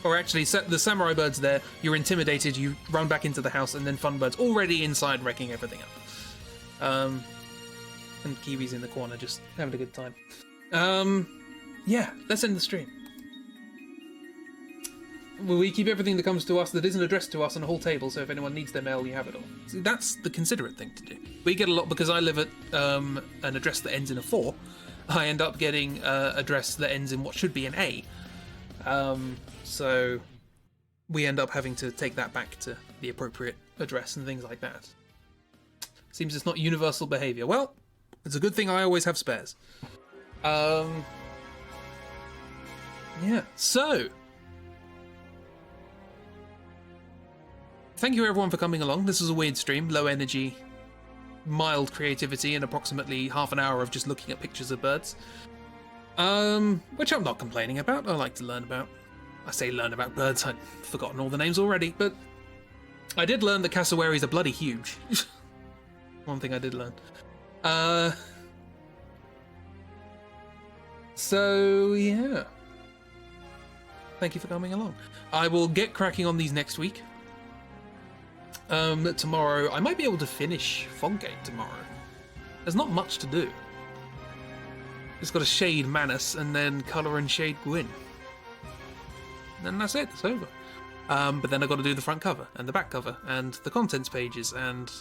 Or actually, the Samurai Bird's there. You're intimidated. You run back into the house, and then Funbird's already inside, wrecking everything up. And Kiwi's in the corner, just having a good time. Yeah, let's end the stream. We keep everything that comes to us that isn't addressed to us on a whole table, so if anyone needs their mail, you have it all. See, that's the considerate thing to do. We get a lot, because I live at an address that ends in a 4, I end up getting an address that ends in what should be an A. So we end up having to take that back to the appropriate address and things like that. Seems it's not universal behaviour. Well, it's a good thing I always have spares. Yeah, so thank you everyone for coming along. This was a weird stream, low energy, mild creativity, and approximately half an hour of just looking at pictures of birds. Which I'm not complaining about. I like to learn about. I say learn about birds. I've forgotten all the names already, but I did learn that cassowaries are bloody huge. One thing I did learn. So yeah. Thank you for coming along. I will get cracking on these next week. Tomorrow, I might be able to finish Foggate tomorrow. There's not much to do. Just got to shade Manus and then colour and shade Gwyn. And then that's it, it's over. But then I've got to do the front cover and the back cover and the contents pages and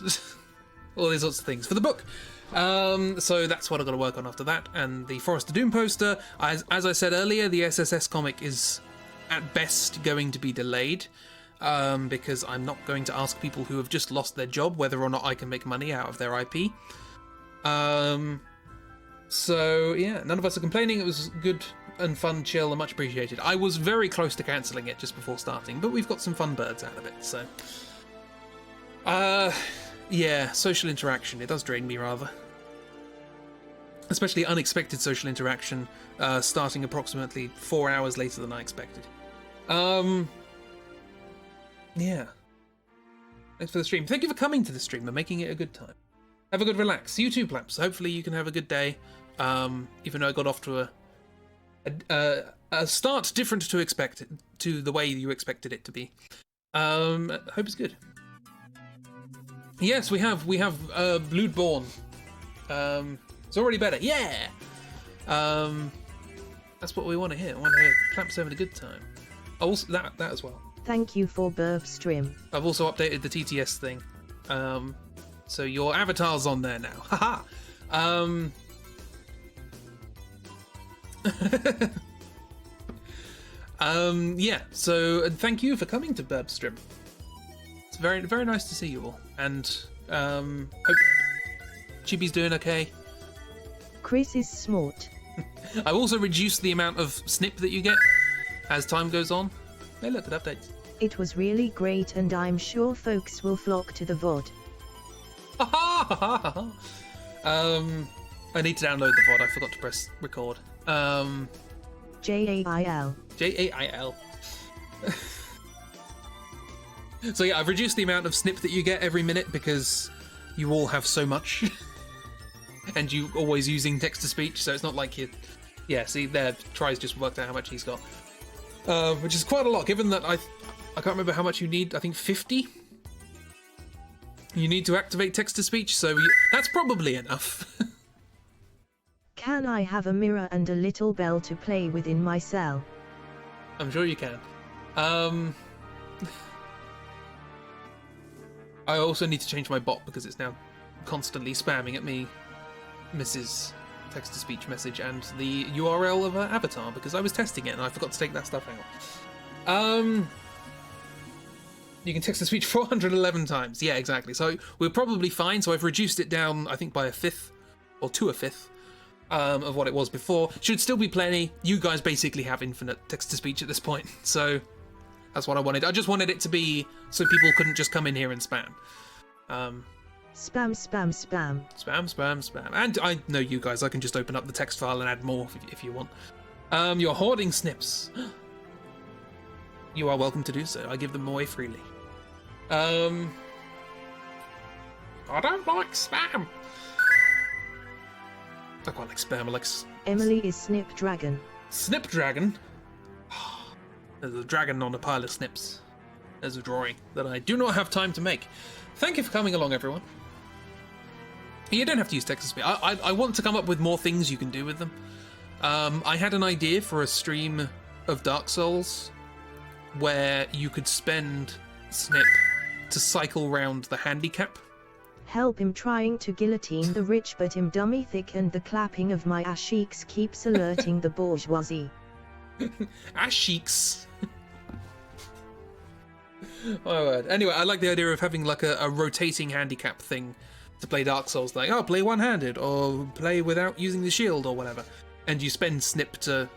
all these sorts of things for the book. So that's what I've got to work on after that. And the Forest of Doom poster, as I said earlier, the SSS comic is at best going to be delayed. Because I'm not going to ask people who have just lost their job whether or not I can make money out of their IP. So yeah, none of us are complaining. It was good and fun, chill, and much appreciated. I was very close to cancelling it just before starting, but we've got some fun birds out of it, so yeah, social interaction, it does drain me rather, especially unexpected social interaction, starting approximately 4 hours later than I expected. Yeah. Thanks for the stream. Thank you for coming to the stream and making it a good time. Have a good relax. You too, Plaps. Hopefully you can have a good day. Even though I got off to start different to the way you expected it to be. Hope it's good. Yes, we have Bloodborne. It's already better. Yeah. That's what we want to hear. I want to hear Clamps having a good time. Also, that as well. Thank you for Burb Stream. I've also updated the TTS thing. So your avatar's on there now. Haha. Yeah, so thank you for coming to Burb Stream. It's very, very nice to see you all. And hope Chibi's doing okay. Chris is smart. I've also reduced the amount of snip that you get as time goes on. Hey, look at updates. It was really great, and I'm sure folks will flock to the VOD. I need to download the VOD. I forgot to press record. JAIL. JAIL. So yeah, I've reduced the amount of snip that you get every minute because you all have so much. And you always using text-to-speech, so it's not like you... Yeah, see, there, Try's just worked out how much he's got. Which is quite a lot, given that I can't remember how much you need, I think 50? You need to activate text-to-speech, so that's probably enough. Can I have a mirror and a little bell to play with in my cell? I'm sure you can. I also need to change my bot because it's now constantly spamming at me Mrs. text-to-speech message and the URL of her avatar because I was testing it and I forgot to take that stuff out. You can text-to-speech 411 times. Yeah, exactly. So we're probably fine. So I've reduced it down, I think, by a fifth or to a fifth of what it was before. Should still be plenty. You guys basically have infinite text-to-speech at this point. So that's what I wanted. I just wanted it to be so people couldn't just come in here and spam. Spam, spam, spam. Spam, spam, spam. And I know you guys, I can just open up the text file and add more if you want. You're hoarding snips. You are welcome to do so. I give them away freely. I don't like spam. I quite like spam. I like... Emily is Snipdragon. Snipdragon? There's a dragon on a pile of snips. There's a drawing that I do not have time to make. Thank you for coming along, everyone. You don't have to use text-to-speech. I want to come up with more things you can do with them. I had an idea for a stream of Dark Souls where you could spend snip to cycle round the handicap. Help him trying to guillotine the rich, but him dummy thick, and the clapping of my ass cheeks keeps alerting the bourgeoisie. Ass cheeks. My word. Anyway, I like the idea of having like a rotating handicap thing to play Dark Souls, like, oh, play one-handed, or play without using the shield, or whatever. And you spend snip to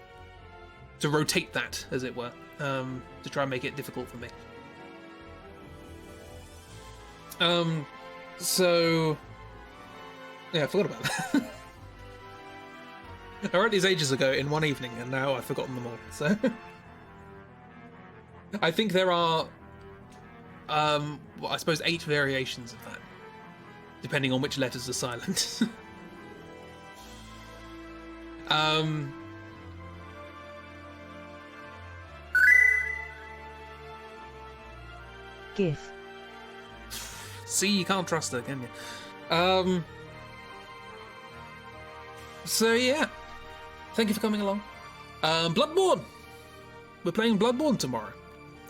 rotate that, as it were, to try and make it difficult for me. So... yeah, I forgot about that. I wrote these ages ago in one evening, and now I've forgotten them all, so... I think there are... well, I suppose 8 variations of that, depending on which letters are silent. GIF. See, you can't trust her, can you? So yeah, thank you for coming along. Bloodborne! We're playing Bloodborne tomorrow.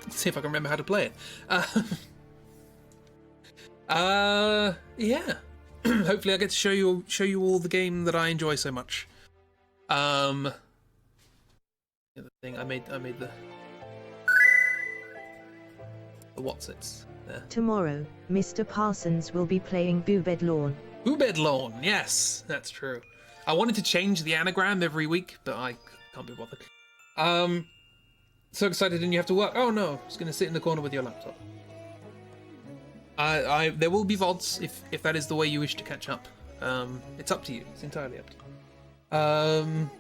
Let's see if I can remember how to play it. Yeah. Hopefully I get to show you all the game that I enjoy so much. The other thing I made the what's-its there. Tomorrow, Mr. Parsons will be playing Boobed Lawn. Boobed Lawn, yes, that's true. I wanted to change the anagram every week, but I can't be bothered. So excited and you have to work. Oh no, it's gonna sit in the corner with your laptop. There will be VODs if that is the way you wish to catch up. It's up to you. It's entirely up to you.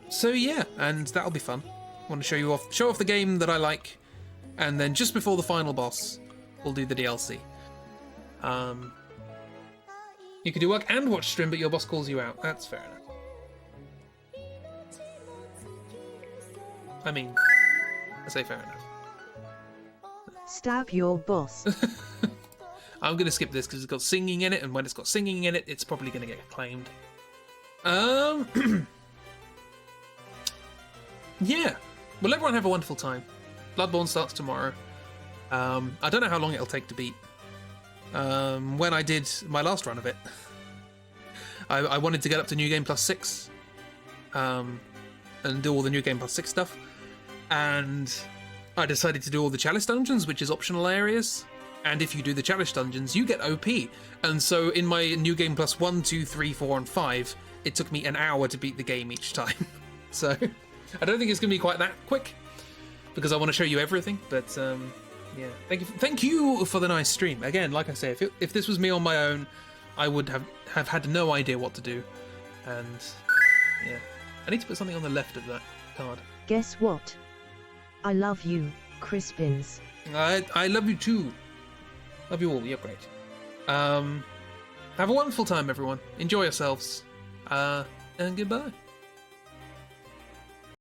So yeah, and that'll be fun. I want to show off the game that I like, and then just before the final boss, we'll do the DLC. You can do work and watch stream, but your boss calls you out. That's fair enough. I mean, I say fair enough. Stab your boss. I'm going to skip this because it's got singing in it, and when it's got singing in it, it's probably going to get claimed. Yeah. Well, everyone have a wonderful time. Bloodborne starts tomorrow. I don't know how long it'll take to beat. When I did my last run of it, I wanted to get up to New Game Plus 6 and do all the New Game Plus 6 stuff. And I decided to do all the Chalice dungeons, which is optional areas. And if you do the Chalice dungeons, you get OP. And so in my New Game Plus 1, 2, 3, 4, and 5, it took me an hour to beat the game each time. So I don't think it's going to be quite that quick because I want to show you everything. But yeah, thank you for the nice stream. Again, like I say, if this was me on my own, I would have had no idea what to do. And yeah, I need to put something on the left of that card. Guess what? I love you, Crispins. I love you too. Love you all. You're great. Have a wonderful time, everyone. Enjoy yourselves. And goodbye.